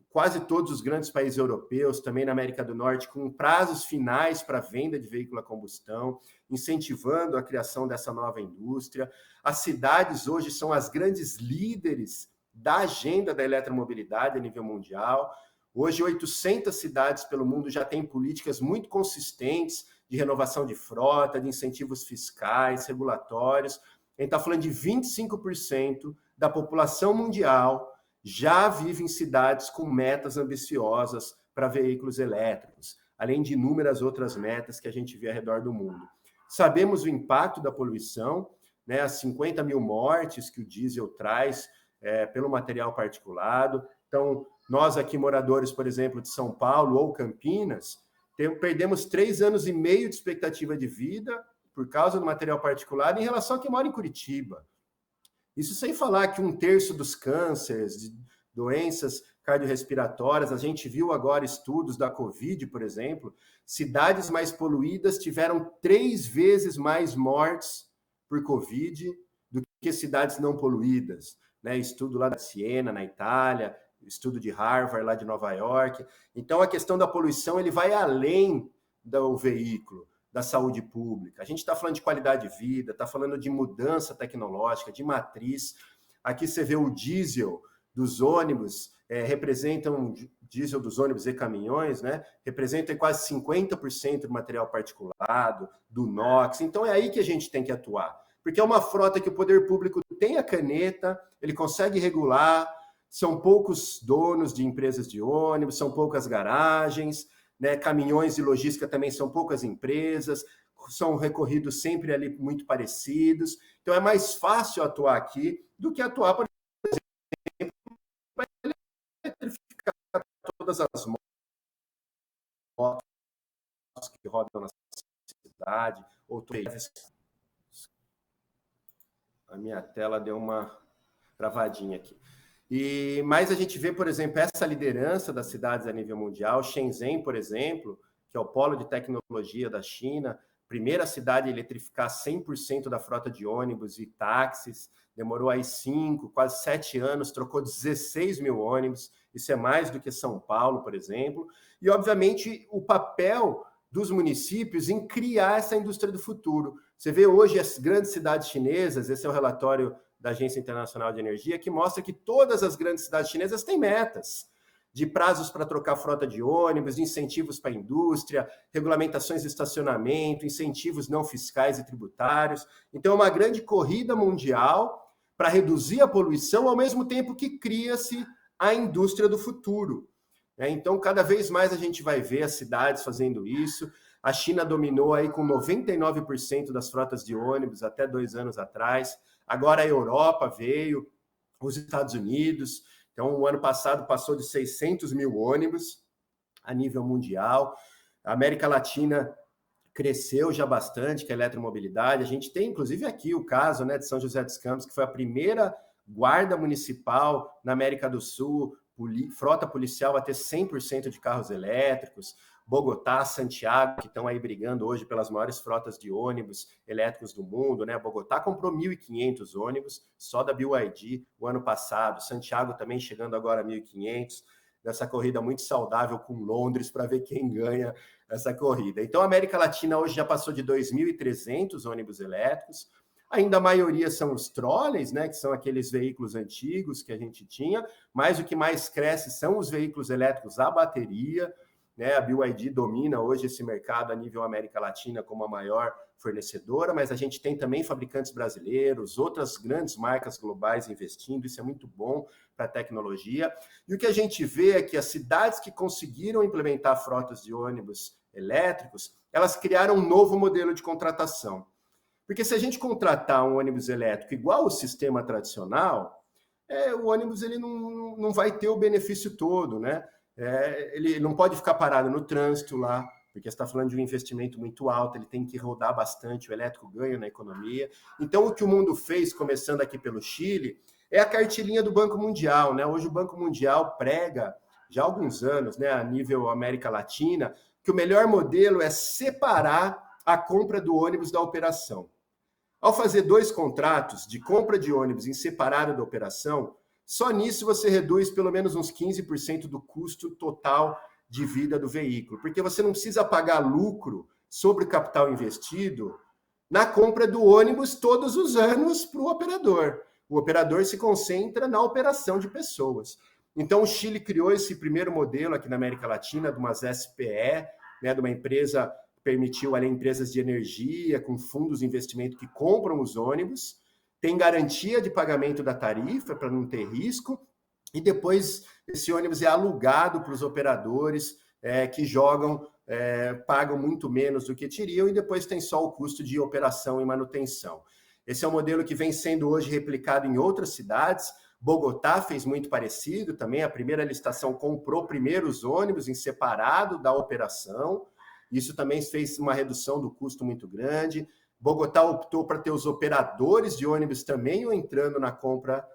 quase todos os grandes países europeus, também na América do Norte, com prazos finais para venda de veículo a combustão, incentivando a criação dessa nova indústria. As cidades hoje são as grandes líderes da agenda da eletromobilidade a nível mundial. Hoje, 800 cidades pelo mundo já têm políticas muito consistentes de renovação de frota, de incentivos fiscais, regulatórios. A gente está falando de 25% da população mundial já vive em cidades com metas ambiciosas para veículos elétricos, além de inúmeras outras metas que a gente vê ao redor do mundo. Sabemos o impacto da poluição, né, as 50 mil mortes que o diesel traz pelo material particulado. Então, nós aqui, moradores, por exemplo, de São Paulo ou Campinas, perdemos 3 anos e meio de expectativa de vida por causa do material particulado em relação a quem mora em Curitiba. Isso sem falar que 1/3 dos cânceres, de doenças cardiorrespiratórias, a gente viu agora estudos da Covid, por exemplo, cidades mais poluídas tiveram 3 vezes mais mortes por Covid do que cidades não poluídas. Né? Estudo lá da Siena, na Itália, estudo de Harvard, lá de Nova York. Então, a questão da poluição ele vai além do veículo, da saúde pública. A gente está falando de qualidade de vida, está falando de mudança tecnológica, de matriz. Aqui você vê o diesel dos ônibus, diesel dos ônibus e caminhões, né? Representa quase 50% do material particulado, do NOx. Então, é aí que a gente tem que atuar. Porque é uma frota que o poder público tem a caneta, ele consegue regular. São poucos donos de empresas de ônibus, são poucas garagens, né? Caminhões de logística também são poucas empresas, são recorridos sempre ali muito parecidos. Então, é mais fácil atuar aqui do que atuar, por exemplo, para eletrificar todas as motos que rodam na cidade. A minha tela deu uma travadinha aqui. Mas a gente vê, por exemplo, essa liderança das cidades a nível mundial. Shenzhen, por exemplo, que é o polo de tecnologia da China, primeira cidade a eletrificar 100% da frota de ônibus e táxis, demorou aí 5, quase 7 anos, trocou 16 mil ônibus, isso é mais do que São Paulo, por exemplo. E, obviamente, o papel dos municípios em criar essa indústria do futuro. Você vê hoje as grandes cidades chinesas, esse é o relatório da Agência Internacional de Energia, que mostra que todas as grandes cidades chinesas têm metas de prazos para trocar frota de ônibus, de incentivos para a indústria, regulamentações de estacionamento, incentivos não fiscais e tributários. Então, é uma grande corrida mundial para reduzir a poluição, ao mesmo tempo que cria-se a indústria do futuro. Então, cada vez mais a gente vai ver as cidades fazendo isso. A China dominou aí com 99% das frotas de ônibus até 2 anos atrás. Agora a Europa veio, os Estados Unidos. Então, o ano passado passou de 600 mil ônibus a nível mundial. A América Latina cresceu já bastante com a eletromobilidade. A gente tem, inclusive, aqui o caso, né, de São José dos Campos, que foi a primeira guarda municipal na América do Sul, frota policial a ter 100% de carros elétricos. Bogotá, Santiago, que estão aí brigando hoje pelas maiores frotas de ônibus elétricos do mundo, né? Bogotá comprou 1.500 ônibus, só da BYD, o ano passado. Santiago também chegando agora a 1.500, nessa corrida muito saudável com Londres, para ver quem ganha essa corrida. Então, a América Latina hoje já passou de 2.300 ônibus elétricos. Ainda a maioria são os trolleys, né, que são aqueles veículos antigos que a gente tinha, mas o que mais cresce são os veículos elétricos a bateria. né? A BYD domina hoje esse mercado a nível América Latina como a maior fornecedora, mas a gente tem também fabricantes brasileiros, outras grandes marcas globais investindo, isso é muito bom para a tecnologia. E o que a gente vê é que as cidades que conseguiram implementar frotas de ônibus elétricos, elas criaram um novo modelo de contratação. Porque se a gente contratar um ônibus elétrico igual o sistema tradicional, o ônibus ele não vai ter o benefício todo, né? Ele não pode ficar parado no trânsito lá, porque você está falando de um investimento muito alto, ele tem que rodar bastante, o elétrico ganha na economia. Então, o que o mundo fez, começando aqui pelo Chile, é a cartilhinha do Banco Mundial, né? Hoje o Banco Mundial prega, já há alguns anos, né, a nível América Latina, que o melhor modelo é separar a compra do ônibus da operação. Ao fazer 2 contratos de compra de ônibus em separado da operação, só nisso você reduz pelo menos uns 15% do custo total de vida do veículo, porque você não precisa pagar lucro sobre o capital investido na compra do ônibus todos os anos para o operador. O operador se concentra na operação de pessoas. Então, o Chile criou esse primeiro modelo aqui na América Latina, de umas SPE, né, de uma empresa que permitiu ali empresas de energia, com fundos de investimento que compram os ônibus, tem garantia de pagamento da tarifa para não ter risco, e depois esse ônibus é alugado para os operadores que jogam, pagam muito menos do que teriam, e depois tem só o custo de operação e manutenção. Esse é um modelo que vem sendo hoje replicado em outras cidades. Bogotá fez muito parecido também, a primeira licitação comprou primeiro os ônibus em separado da operação, isso também fez uma redução do custo muito grande. Bogotá optou para ter os operadores de ônibus também entrando na compra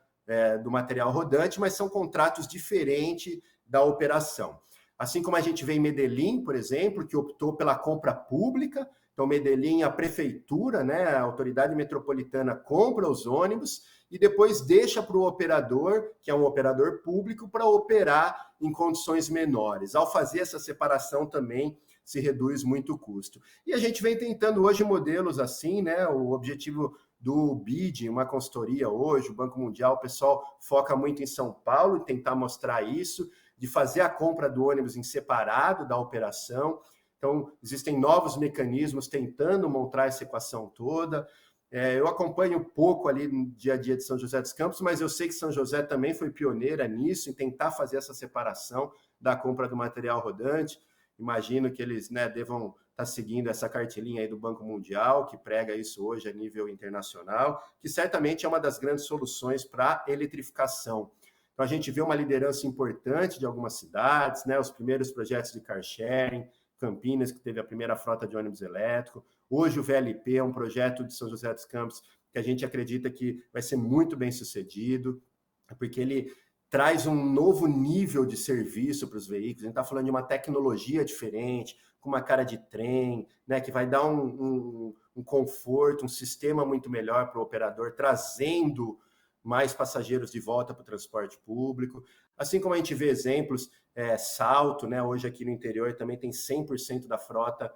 do material rodante, mas são contratos diferentes da operação. Assim como a gente vê em Medellín, por exemplo, que optou pela compra pública. Então, Medellín, a prefeitura, né, a autoridade metropolitana, compra os ônibus e depois deixa para o operador, que é um operador público, para operar em condições menores. Ao fazer essa separação também se reduz muito o custo. E a gente vem tentando hoje modelos assim, né? O objetivo do BID, uma consultoria hoje, o Banco Mundial, o pessoal foca muito em São Paulo e tentar mostrar isso, de fazer a compra do ônibus em separado da operação. Então, existem novos mecanismos tentando montar essa equação toda. Eu acompanho um pouco ali no dia a dia de São José dos Campos, mas eu sei que São José também foi pioneira nisso, em tentar fazer essa separação da compra do material rodante. Imagino que eles, né, devam estar seguindo essa cartilhinha aí do Banco Mundial, que prega isso hoje a nível internacional, que certamente é uma das grandes soluções para a eletrificação. Então, a gente vê uma liderança importante de algumas cidades, né, os primeiros projetos de car sharing, Campinas, que teve a primeira frota de ônibus elétrico. Hoje o VLP é um projeto de São José dos Campos que a gente acredita que vai ser muito bem sucedido, porque ele traz um novo nível de serviço para os veículos. A gente está falando de uma tecnologia diferente, com uma cara de trem, né, que vai dar um conforto, um sistema muito melhor para o operador, trazendo mais passageiros de volta para o transporte público. Assim como a gente vê exemplos, Salto, né, hoje aqui no interior também tem 100% da frota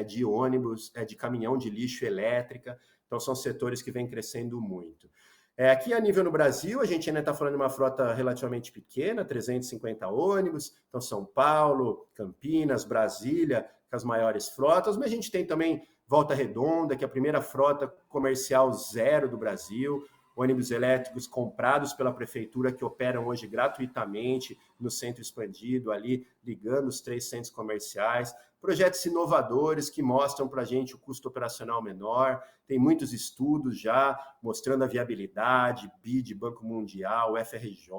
de ônibus, de caminhão de lixo elétrica. Então são setores que vêm crescendo muito. Aqui a nível no Brasil, a gente ainda está falando de uma frota relativamente pequena, 350 ônibus, então São Paulo, Campinas, Brasília, com as maiores frotas, mas a gente tem também Volta Redonda, que é a primeira frota comercial zero do Brasil, ônibus elétricos comprados pela prefeitura que operam hoje gratuitamente no centro expandido, ali ligando os 3 centros comerciais, projetos inovadores que mostram para a gente o custo operacional menor, tem muitos estudos já mostrando a viabilidade, BID, Banco Mundial, FRJ,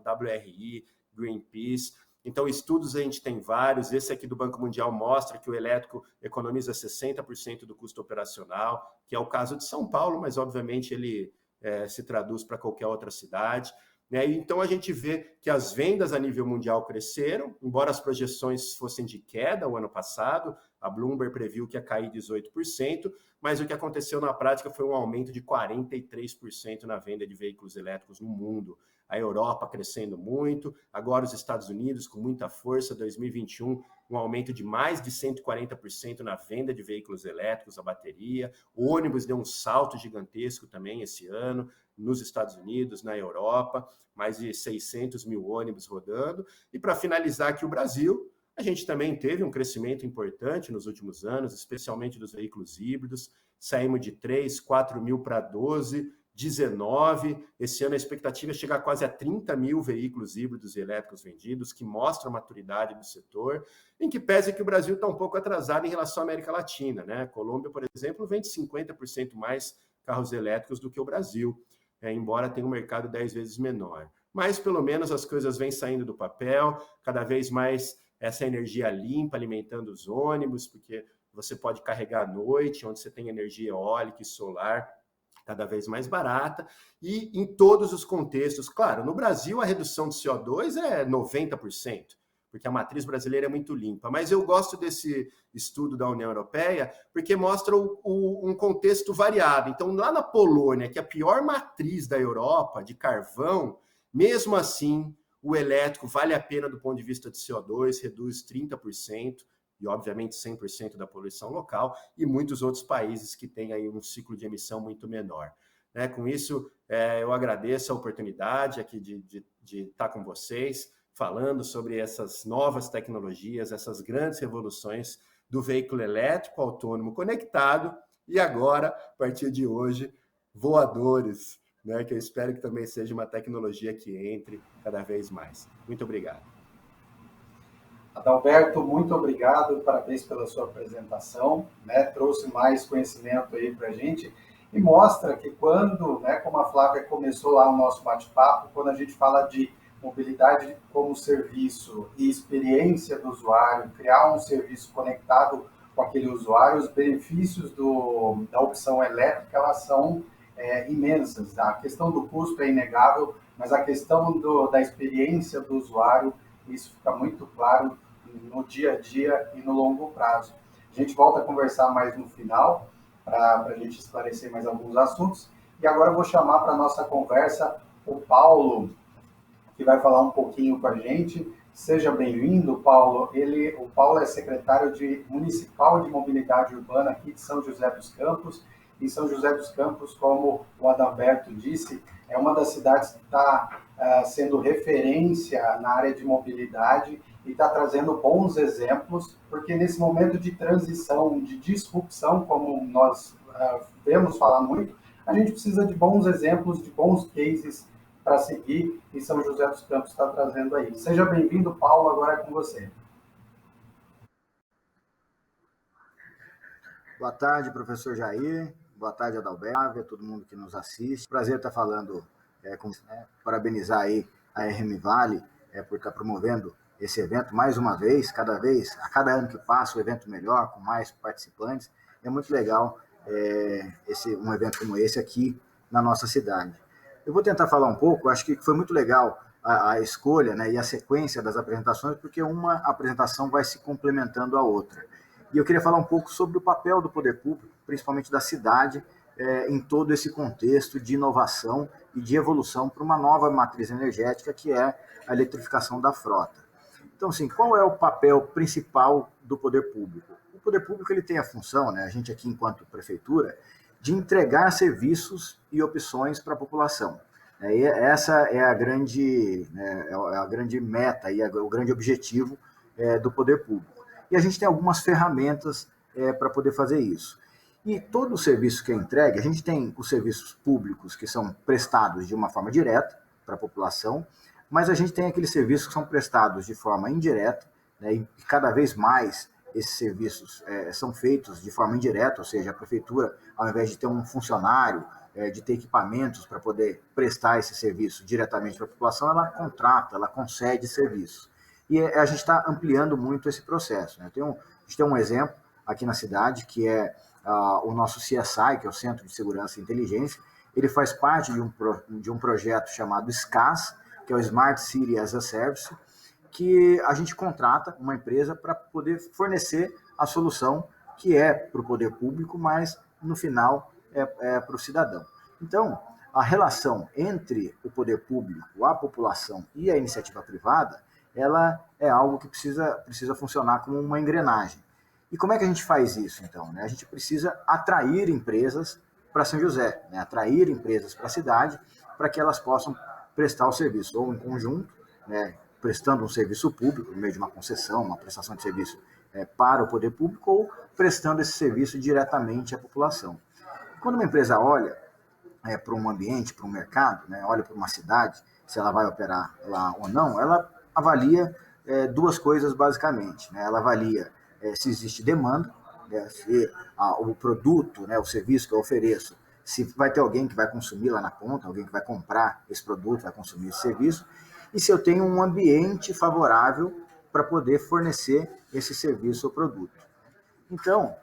WRI, Greenpeace. Então, estudos a gente tem vários, esse aqui do Banco Mundial mostra que o elétrico economiza 60% do custo operacional, que é o caso de São Paulo, mas obviamente ele se traduz para qualquer outra cidade. Então, a gente vê que as vendas a nível mundial cresceram, embora as projeções fossem de queda o ano passado, a Bloomberg previu que ia cair 18%, mas o que aconteceu na prática foi um aumento de 43% na venda de veículos elétricos no mundo. A Europa crescendo muito, agora os Estados Unidos com muita força, 2021, um aumento de mais de 140% na venda de veículos elétricos, a bateria. O ônibus deu um salto gigantesco também esse ano, nos Estados Unidos, na Europa, mais de 600 mil ônibus rodando. E para finalizar aqui o Brasil, A gente também teve um crescimento importante nos últimos anos, especialmente dos veículos híbridos. Saímos de 3, 4 mil para 12, 19. Esse ano a expectativa é chegar quase a 30 mil veículos híbridos e elétricos vendidos, que mostra a maturidade do setor, em que pese que o Brasil está um pouco atrasado em relação à América Latina, né? A Colômbia, por exemplo, vende 50% mais carros elétricos do que o Brasil, embora tenha um mercado 10 vezes menor. Mas, pelo menos, as coisas vêm saindo do papel, cada vez mais essa energia limpa alimentando os ônibus, porque você pode carregar à noite, onde você tem energia eólica e solar cada vez mais barata, e em todos os contextos. Claro, no Brasil a redução de CO2 é 90%, porque a matriz brasileira é muito limpa, mas eu gosto desse estudo da União Europeia, porque mostra um contexto variado. Então, lá na Polônia, que é a pior matriz da Europa de carvão, mesmo assim, o elétrico vale a pena do ponto de vista de CO2, reduz 30%, e obviamente 100% da poluição local, e muitos outros países que têm aí um ciclo de emissão muito menor. Com isso, eu agradeço a oportunidade aqui de estar com vocês, falando sobre essas novas tecnologias, essas grandes revoluções do veículo elétrico autônomo conectado, e agora, a partir de hoje, voadores, que eu espero que também seja uma tecnologia que entre cada vez mais. Muito obrigado. Adalberto, muito obrigado, parabéns pela sua apresentação, trouxe mais conhecimento aí para a gente e mostra que quando, como a Flávia começou lá o nosso bate-papo, quando a gente fala de mobilidade como serviço e experiência do usuário, criar um serviço conectado com aquele usuário, os benefícios da opção elétrica, elas são imensas. A questão do custo é inegável, mas a questão da experiência do usuário, isso fica muito claro no dia a dia e no longo prazo. A gente volta a conversar mais no final, para a gente esclarecer mais alguns assuntos. E agora eu vou chamar para a nossa conversa o Paulo, que vai falar um pouquinho com a gente. Seja bem-vindo, Paulo. O Paulo é secretário municipal de mobilidade urbana aqui de São José dos Campos. E São José dos Campos, como o Adalberto disse, é uma das cidades que está sendo referência na área de mobilidade e está trazendo bons exemplos, porque nesse momento de transição, de disrupção, como nós vemos falar muito, a gente precisa de bons exemplos, de bons cases para seguir, e São José dos Campos está trazendo aí. Seja bem-vindo, Paulo, agora é com você. Boa tarde, professor Jair. Boa tarde, Adalberto, a todo mundo que nos assiste. Prazer estar falando, parabenizar aí a RM Vale por estar promovendo esse evento mais uma vez, a cada ano que passa o evento melhor, com mais participantes. É muito legal um evento como esse aqui na nossa cidade. Eu vou tentar falar um pouco, acho que foi muito legal a escolha, e a sequência das apresentações, porque uma apresentação vai se complementando à outra. E eu queria falar um pouco sobre o papel do poder público, principalmente da cidade, em todo esse contexto de inovação e de evolução para uma nova matriz energética, que é a eletrificação da frota. Então, assim, qual é o papel principal do poder público? O poder público ele tem a função, a gente aqui enquanto prefeitura, de entregar serviços e opções para a população. E essa é a grande meta, e o grande objetivo do poder público. E a gente tem algumas ferramentas para poder fazer isso. E todo o serviço que é entregue, a gente tem os serviços públicos que são prestados de uma forma direta para a população, mas a gente tem aqueles serviços que são prestados de forma indireta, e cada vez mais esses serviços são feitos de forma indireta, ou seja, a prefeitura, ao invés de ter um funcionário, de ter equipamentos para poder prestar esse serviço diretamente para a população, ela contrata, ela concede serviços. E a gente está ampliando muito esse processo. A gente tem um exemplo aqui na cidade, que é o nosso CSI, que é o Centro de Segurança e Inteligência. Ele faz parte de um projeto chamado SCAS, que é o Smart City as a Service, que a gente contrata uma empresa para poder fornecer a solução que é para o poder público, mas no final é para o cidadão. Então, a relação entre o poder público, a população e a iniciativa privada, ela é algo que precisa funcionar como uma engrenagem. E como é que a gente faz isso, então? A gente precisa atrair empresas para São José, atrair empresas para a cidade, para que elas possam prestar o serviço, ou em conjunto, prestando um serviço público, no meio de uma concessão, uma prestação de serviço para o poder público, ou prestando esse serviço diretamente à população. Quando uma empresa olha para um ambiente, para um mercado, né, olha para uma cidade, se ela vai operar lá ou não, ela avalia duas coisas basicamente. Né? Ela avalia se existe demanda, né, se o produto, né, o serviço que eu ofereço, se vai ter alguém que vai consumir lá na ponta, alguém que vai comprar esse produto, vai consumir esse serviço, e se eu tenho um ambiente favorável para poder fornecer esse serviço ou produto. Então,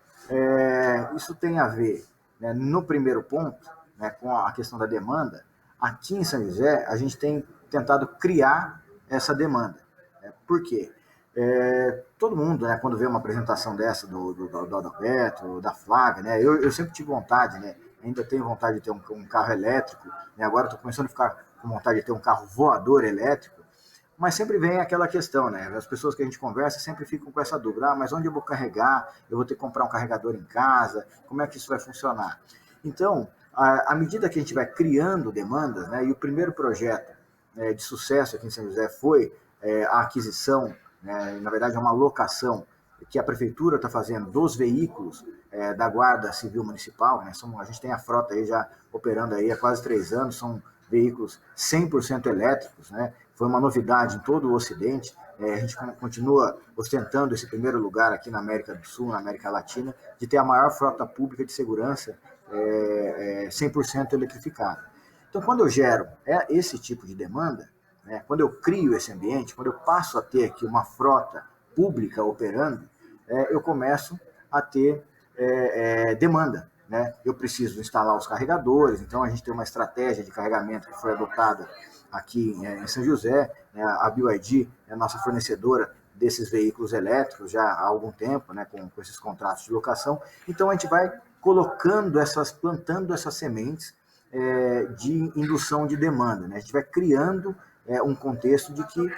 isso tem a ver, né, no primeiro ponto, né, com a questão da demanda. Aqui em São José, a gente tem tentado criar essa demanda. Por quê? Todo mundo, né, quando vê uma apresentação dessa do Adalberto, da Flávia, né, eu sempre tive vontade, né, ainda tenho vontade de ter um carro elétrico, né, agora estou começando a ficar com vontade de ter um carro voador elétrico, mas sempre vem aquela questão, né, as pessoas que a gente conversa sempre ficam com essa dúvida, mas onde eu vou carregar? Eu vou ter que comprar um carregador em casa? Como é que isso vai funcionar? Então, à medida que a gente vai criando demandas, né, e o primeiro projeto de sucesso aqui em São José foi a aquisição, né, na verdade é uma locação que a prefeitura está fazendo dos veículos da Guarda Civil Municipal, né, a gente tem a frota aí já operando aí há quase 3 anos, são veículos 100% elétricos, né, foi uma novidade em todo o Ocidente, a gente continua ostentando esse primeiro lugar aqui na América do Sul, na América Latina, de ter a maior frota pública de segurança 100% eletrificada. Então, quando eu gero esse tipo de demanda, né, quando eu crio esse ambiente, quando eu passo a ter aqui uma frota pública operando, eu começo a ter demanda. Né? Eu preciso instalar os carregadores, então a gente tem uma estratégia de carregamento que foi adotada aqui em São José, né? A BYD é a nossa fornecedora desses veículos elétricos já há algum tempo, né? com esses contratos de locação, então a gente vai plantando essas sementes de indução de demanda, né? A gente vai criando um contexto de que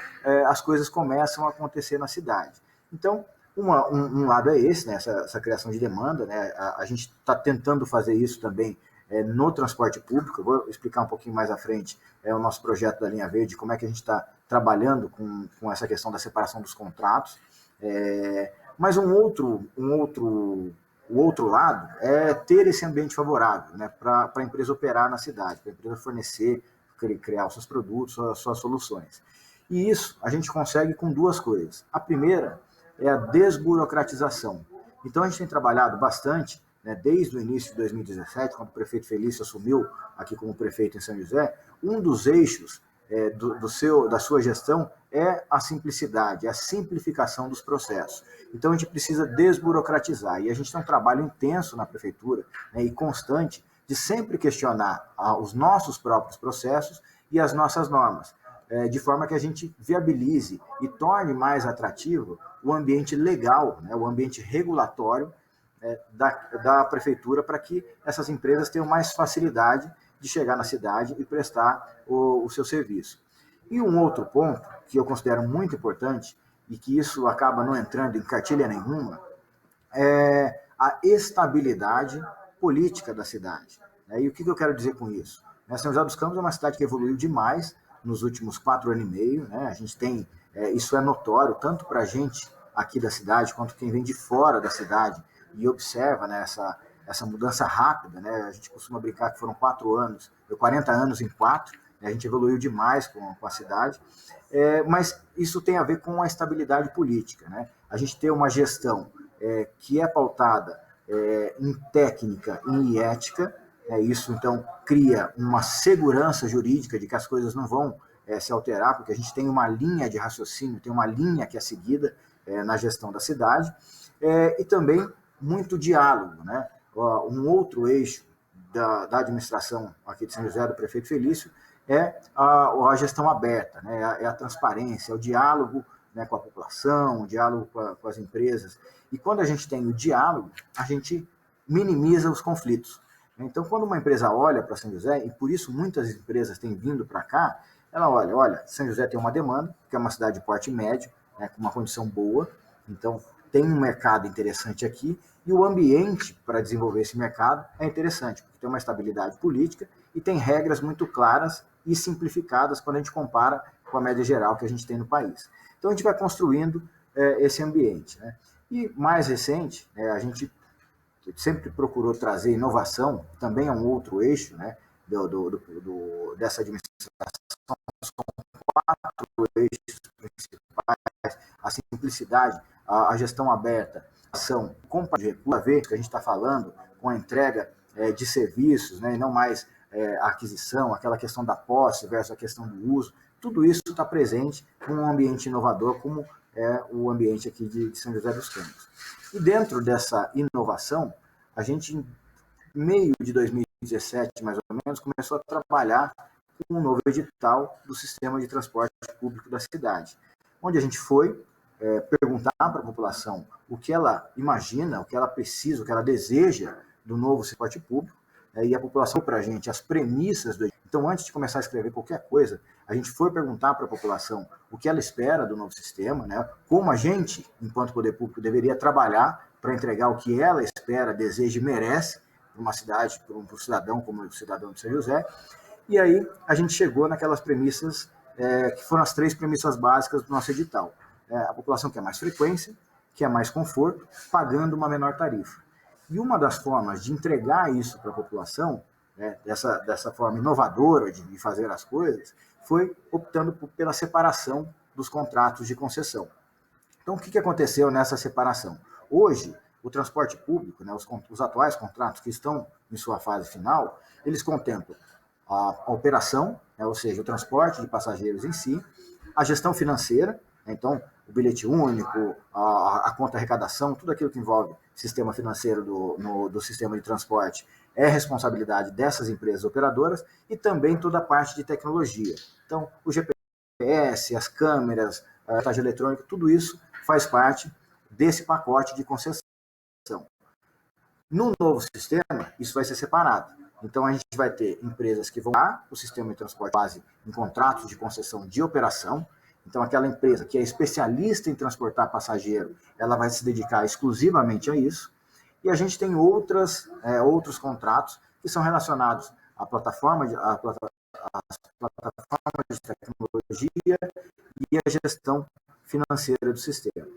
as coisas começam a acontecer na cidade. Então, um lado é esse, né, essa criação de demanda, né, a gente está tentando fazer isso também no transporte público. Eu vou explicar um pouquinho mais à frente o nosso projeto da Linha Verde, como é que a gente está trabalhando com essa questão da separação dos contratos. Mas o outro lado é ter esse ambiente favorável, né, para a empresa operar na cidade, para a empresa fornecer, criar os seus produtos, as suas soluções. E isso a gente consegue com duas coisas. A primeira é a desburocratização. Então, a gente tem trabalhado bastante, né, desde o início de 2017, quando o prefeito Felício assumiu aqui como prefeito em São José, um dos eixos da sua gestão é a simplicidade, é a simplificação dos processos. Então, a gente precisa desburocratizar. E a gente tem um trabalho intenso na prefeitura, né, e constante de sempre questionar os nossos próprios processos e as nossas normas, de forma que a gente viabilize e torne mais atrativo o ambiente legal, né, o ambiente regulatório da prefeitura, para que essas empresas tenham mais facilidade de chegar na cidade e prestar o seu serviço. E um outro ponto que eu considero muito importante, e que isso acaba não entrando em cartilha nenhuma, é a estabilidade política da cidade. E o que eu quero dizer com isso? São José dos Campos é uma cidade que evoluiu demais nos últimos 4 anos e meio, né? A gente tem, isso é notório, tanto para a gente aqui da cidade, quanto quem vem de fora da cidade e observa, né, essa mudança rápida, né? A gente costuma brincar que foram 40 anos em 4, né? A gente evoluiu demais com a cidade, mas isso tem a ver com a estabilidade política, né? A gente tem uma gestão que é pautada em técnica e em ética. Isso, então, cria uma segurança jurídica de que as coisas não vão se alterar, porque a gente tem uma linha de raciocínio, tem uma linha que é seguida na gestão da cidade, e também muito diálogo, né? Um outro eixo da administração aqui de São José, do prefeito Felício, é a gestão aberta, né? É a transparência, é o diálogo, né, com a população, o diálogo com as empresas. E quando a gente tem o diálogo, a gente minimiza os conflitos. Então, quando uma empresa olha para São José, e por isso muitas empresas têm vindo para cá, ela olha, São José tem uma demanda, que é uma cidade de porte médio, né, com uma condição boa, então tem um mercado interessante aqui, e o ambiente para desenvolver esse mercado é interessante, porque tem uma estabilidade política e tem regras muito claras e simplificadas quando a gente compara com a média geral que a gente tem no país. Então, a gente vai construindo esse ambiente, né? E mais recente, a gente sempre procurou trazer inovação, também é um outro eixo, né, dessa administração, quatro eixos principais: a simplicidade, a gestão aberta, a ação com de recursos, a ver que a gente está falando com a entrega de serviços, né, e não mais a aquisição, aquela questão da posse versus a questão do uso. Tudo isso está presente num ambiente inovador como é o ambiente aqui de São José dos Campos. E dentro dessa inovação, a gente, em meio de 2017, mais ou menos, começou a trabalhar com um novo edital do sistema de transporte público da cidade, onde a gente foi perguntar para a população o que ela imagina, o que ela precisa, o que ela deseja do novo transporte público, e a população para a gente as premissas do... Então, antes de começar a escrever qualquer coisa, a gente foi perguntar para a população o que ela espera do novo sistema, né? Como a gente, enquanto poder público, deveria trabalhar para entregar o que ela espera, deseja e merece para uma cidade, para um cidadão como o cidadão de São José. E aí a gente chegou naquelas premissas, que foram as 3 premissas básicas do nosso edital. A população quer mais frequência, quer mais conforto, pagando uma menor tarifa. E uma das formas de entregar isso para a população, né, dessa forma inovadora de fazer as coisas, foi optando pela separação dos contratos de concessão. Então, o que aconteceu nessa separação? Hoje, o transporte público, né, os atuais contratos que estão em sua fase final, eles contemplam a operação, né, ou seja, o transporte de passageiros em si, a gestão financeira, né, então o bilhete único, a conta arrecadação, tudo aquilo que envolve sistema financeiro do sistema de transporte é responsabilidade dessas empresas operadoras, e também toda a parte de tecnologia. Então, o GPS, as câmeras, a taxa eletrônica, tudo isso faz parte desse pacote de concessão. No novo sistema, isso vai ser separado. Então, a gente vai ter empresas que vão dar o sistema de transporte base em contratos de concessão de operação. Então, aquela empresa que é especialista em transportar passageiro, ela vai se dedicar exclusivamente a isso. E a gente tem outros contratos que são relacionados à plataforma de tecnologia e à gestão financeira do sistema.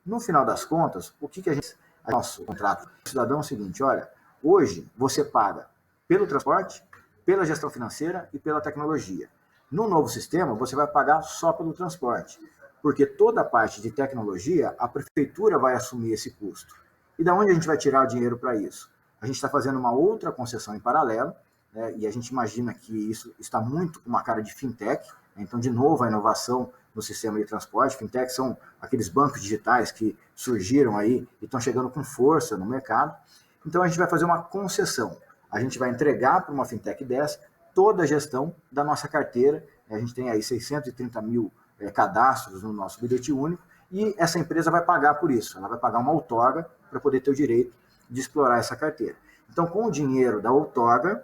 No final das contas, o que a gente... Nosso contrato do cidadão é o seguinte: olha, hoje você paga pelo transporte, pela gestão financeira e pela tecnologia. No novo sistema, você vai pagar só pelo transporte, porque toda a parte de tecnologia, a prefeitura vai assumir esse custo. E da onde a gente vai tirar o dinheiro para isso? A gente está fazendo uma outra concessão em paralelo, né, e a gente imagina que isso está muito com uma cara de fintech, né? Então, de novo, a inovação no sistema de transporte. Fintech são aqueles bancos digitais que surgiram aí e estão chegando com força no mercado. Então, a gente vai fazer uma concessão. A gente vai entregar para uma fintech dessa toda a gestão da nossa carteira. A gente tem aí 630 mil cadastros no nosso bilhete único, e essa empresa vai pagar por isso. Ela vai pagar uma outorga para poder ter o direito de explorar essa carteira. Então, com o dinheiro da outorga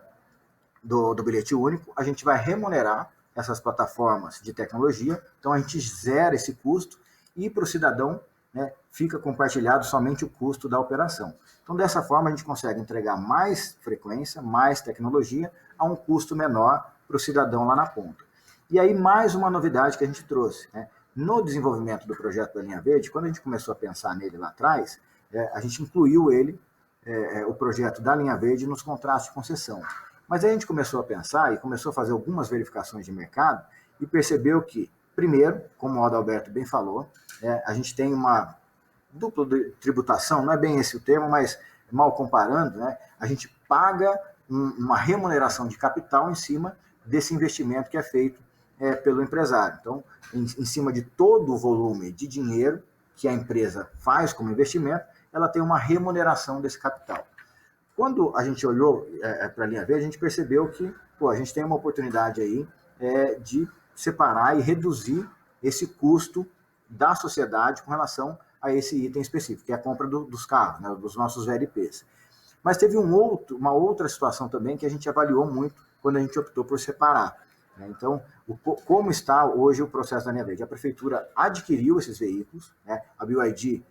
do bilhete único, a gente vai remunerar essas plataformas de tecnologia. Então, a gente zera esse custo, e para o cidadão, né, fica compartilhado somente o custo da operação. Então, dessa forma, a gente consegue entregar mais frequência, mais tecnologia, a um custo menor para o cidadão lá na ponta. E aí, mais uma novidade que a gente trouxe, né? No desenvolvimento do projeto da Linha Verde, quando a gente começou a pensar nele lá atrás, a gente incluiu o projeto da Linha Verde nos contratos de concessão. Mas aí a gente começou a pensar e começou a fazer algumas verificações de mercado e percebeu que, primeiro, como o Adalberto bem falou, a gente tem uma dupla tributação, não é bem esse o termo, mas mal comparando, né, a gente paga uma remuneração de capital em cima desse investimento que é feito pelo empresário. Então, em cima de todo o volume de dinheiro que a empresa faz como investimento, ela tem uma remuneração desse capital. Quando a gente olhou para a Linha Verde, a gente percebeu que a gente tem uma oportunidade aí de separar e reduzir esse custo da sociedade com relação a esse item específico, que é a compra dos carros, né, dos nossos VLPs. Mas teve uma outra situação também que a gente avaliou muito quando a gente optou por separar. Né? Então, como está hoje o processo da Linha Verde? A prefeitura adquiriu esses veículos, né? A BYD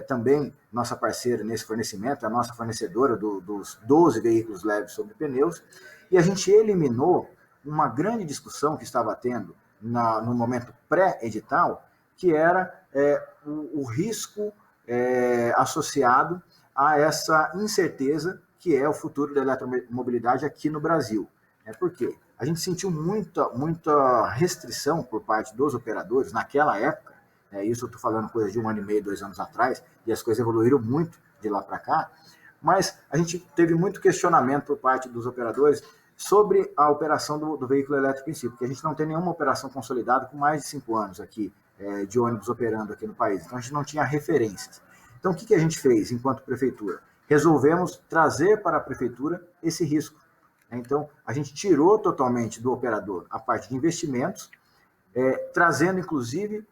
também nossa parceira nesse fornecimento, a nossa fornecedora dos 12 veículos leves sobre pneus, e a gente eliminou uma grande discussão que estava tendo no momento pré-edital, que era o risco associado a essa incerteza que é o futuro da eletromobilidade aqui no Brasil. Por quê? A gente sentiu muita restrição por parte dos operadores naquela época, isso eu estou falando coisa de 1 ano e meio, 2 anos atrás, e as coisas evoluíram muito de lá para cá, mas a gente teve muito questionamento por parte dos operadores sobre a operação do veículo elétrico em si, porque a gente não tem nenhuma operação consolidada com mais de 5 anos aqui, de ônibus operando aqui no país, então a gente não tinha referências. Então o que a gente fez enquanto prefeitura? Resolvemos trazer para a prefeitura esse risco. Então a gente tirou totalmente do operador a parte de investimentos, trazendo inclusive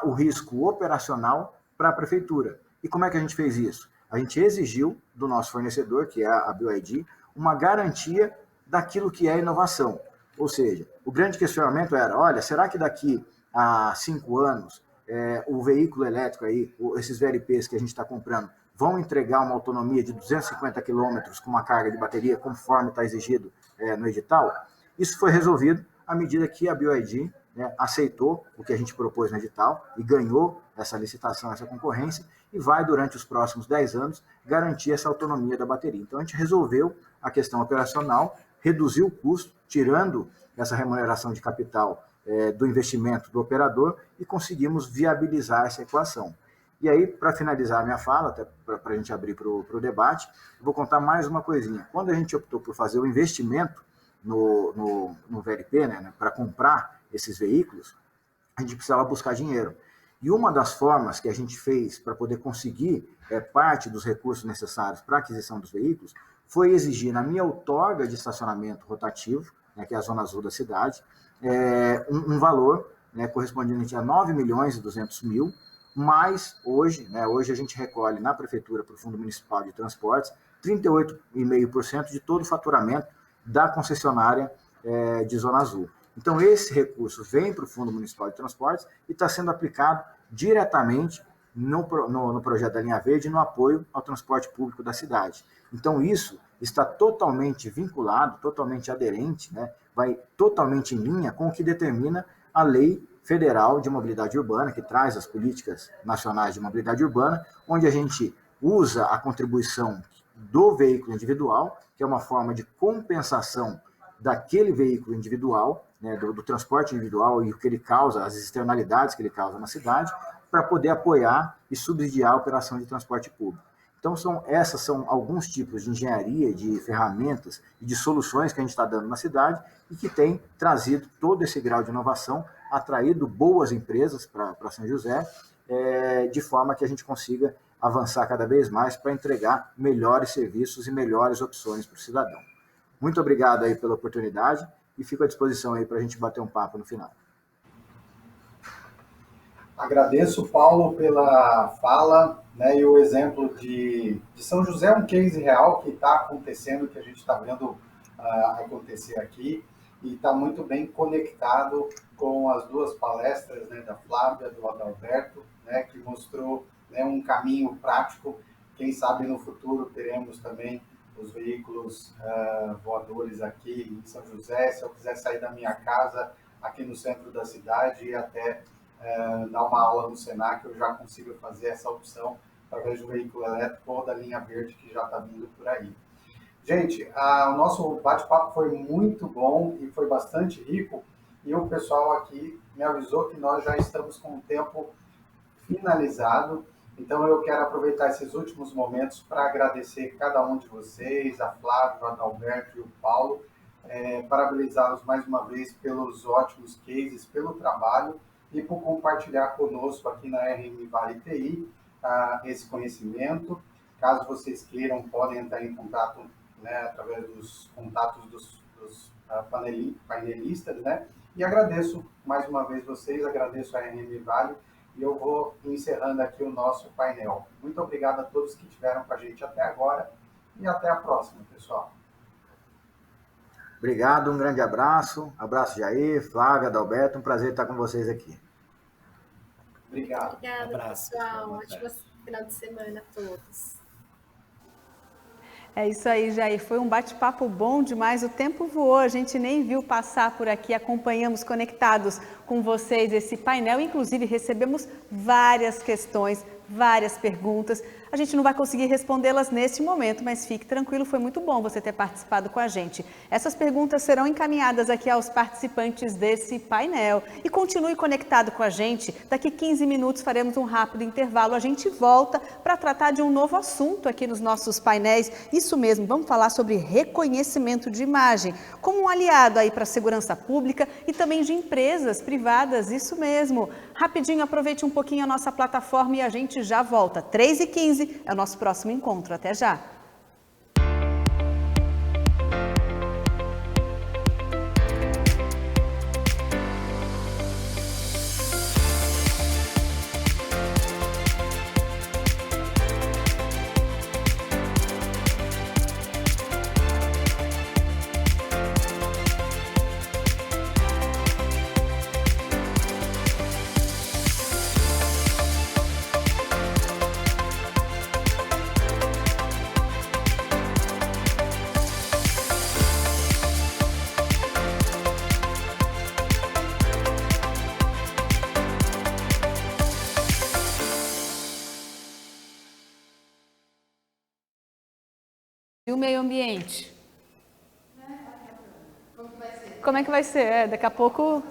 o risco operacional para a prefeitura. E como é que a gente fez isso? A gente exigiu do nosso fornecedor, que é a BYD, uma garantia daquilo que é inovação. Ou seja, o grande questionamento era, olha, será que daqui a 5 anos o veículo elétrico aí, esses VLPs que a gente está comprando, vão entregar uma autonomia de 250 km com uma carga de bateria conforme está exigido no edital? Isso foi resolvido à medida que a BYD aceitou o que a gente propôs no edital e ganhou essa licitação, essa concorrência, e vai, durante os próximos 10 anos, garantir essa autonomia da bateria. Então, a gente resolveu a questão operacional, reduziu o custo, tirando essa remuneração de capital do investimento do operador, e conseguimos viabilizar essa equação. E aí, para finalizar a minha fala, até para a gente abrir para o debate, eu vou contar mais uma coisinha. Quando a gente optou por fazer o investimento no VLP, para comprar esses veículos, a gente precisava buscar dinheiro. E uma das formas que a gente fez para poder conseguir parte dos recursos necessários para a aquisição dos veículos foi exigir, na minha outorga de estacionamento rotativo, que é a zona azul da cidade, um valor correspondente a 9.200.000, mas hoje a gente recolhe na prefeitura, para o Fundo Municipal de Transportes, 38,5% de todo o faturamento da concessionária de zona azul. Então, esse recurso vem para o Fundo Municipal de Transportes e está sendo aplicado diretamente no projeto da Linha Verde, no apoio ao transporte público da cidade. Então, isso está totalmente vinculado, totalmente aderente, vai totalmente em linha com o que determina a Lei Federal de Mobilidade Urbana, que traz as políticas nacionais de mobilidade urbana, onde a gente usa a contribuição do veículo individual, que é uma forma de compensação daquele veículo individual, do transporte individual e o que ele causa, as externalidades que ele causa na cidade, para poder apoiar e subsidiar a operação de transporte público. Então, essas são alguns tipos de engenharia, de ferramentas e de soluções que a gente está dando na cidade e que tem trazido todo esse grau de inovação, atraído boas empresas para São José, de forma que a gente consiga avançar cada vez mais para entregar melhores serviços e melhores opções para o cidadão. Muito obrigado aí pela oportunidade e fico à disposição aí para a gente bater um papo no final. Agradeço, Paulo, pela fala, e o exemplo de São José é um case real que está acontecendo, que a gente está vendo acontecer aqui, e está muito bem conectado com as duas palestras, da Flávia, do Adalberto, que mostrou um caminho prático. Quem sabe no futuro teremos também os veículos voadores aqui em São José. Se eu quiser sair da minha casa aqui no centro da cidade e até dar uma aula no Senac, eu já consigo fazer essa opção através do veículo elétrico ou da linha verde que já está vindo por aí. Gente, o nosso bate-papo foi muito bom e foi bastante rico, e o pessoal aqui me avisou que nós já estamos com o tempo finalizado. Então eu quero aproveitar esses últimos momentos para agradecer cada um de vocês, a Flávia, o Adalberto e o Paulo, parabenizá-los mais uma vez pelos ótimos cases, pelo trabalho e por compartilhar conosco aqui na RM Vale TI esse conhecimento. Caso vocês queiram, podem entrar em contato através dos contatos dos painelistas, E agradeço mais uma vez vocês, agradeço a RM Vale. E eu vou encerrando aqui o nosso painel. Muito obrigado a todos que estiveram com a gente até agora e até a próxima, pessoal. Obrigado, um grande abraço. Abraço, Jair, Flávia, Adalberto. Um prazer estar com vocês aqui. Obrigado. Obrigada, pessoal. Ótimo final de semana a todos. É isso aí, Jair. Foi um bate-papo bom demais. O tempo voou, a gente nem viu passar por aqui. Acompanhamos conectados com vocês esse painel. Inclusive, recebemos várias questões, várias perguntas. A gente não vai conseguir respondê-las neste momento, mas fique tranquilo, foi muito bom você ter participado com a gente. Essas perguntas serão encaminhadas aqui aos participantes desse painel. E continue conectado com a gente. Daqui 15 minutos faremos um rápido intervalo. A gente volta para tratar de um novo assunto aqui nos nossos painéis. Isso mesmo, vamos falar sobre reconhecimento de imagem, como um aliado aí para a segurança pública e também de empresas privadas, isso mesmo. Rapidinho, aproveite um pouquinho a nossa plataforma e a gente já volta. 3h15 é o nosso próximo encontro. Até já! E o meio ambiente? Como é que vai ser? Daqui a pouco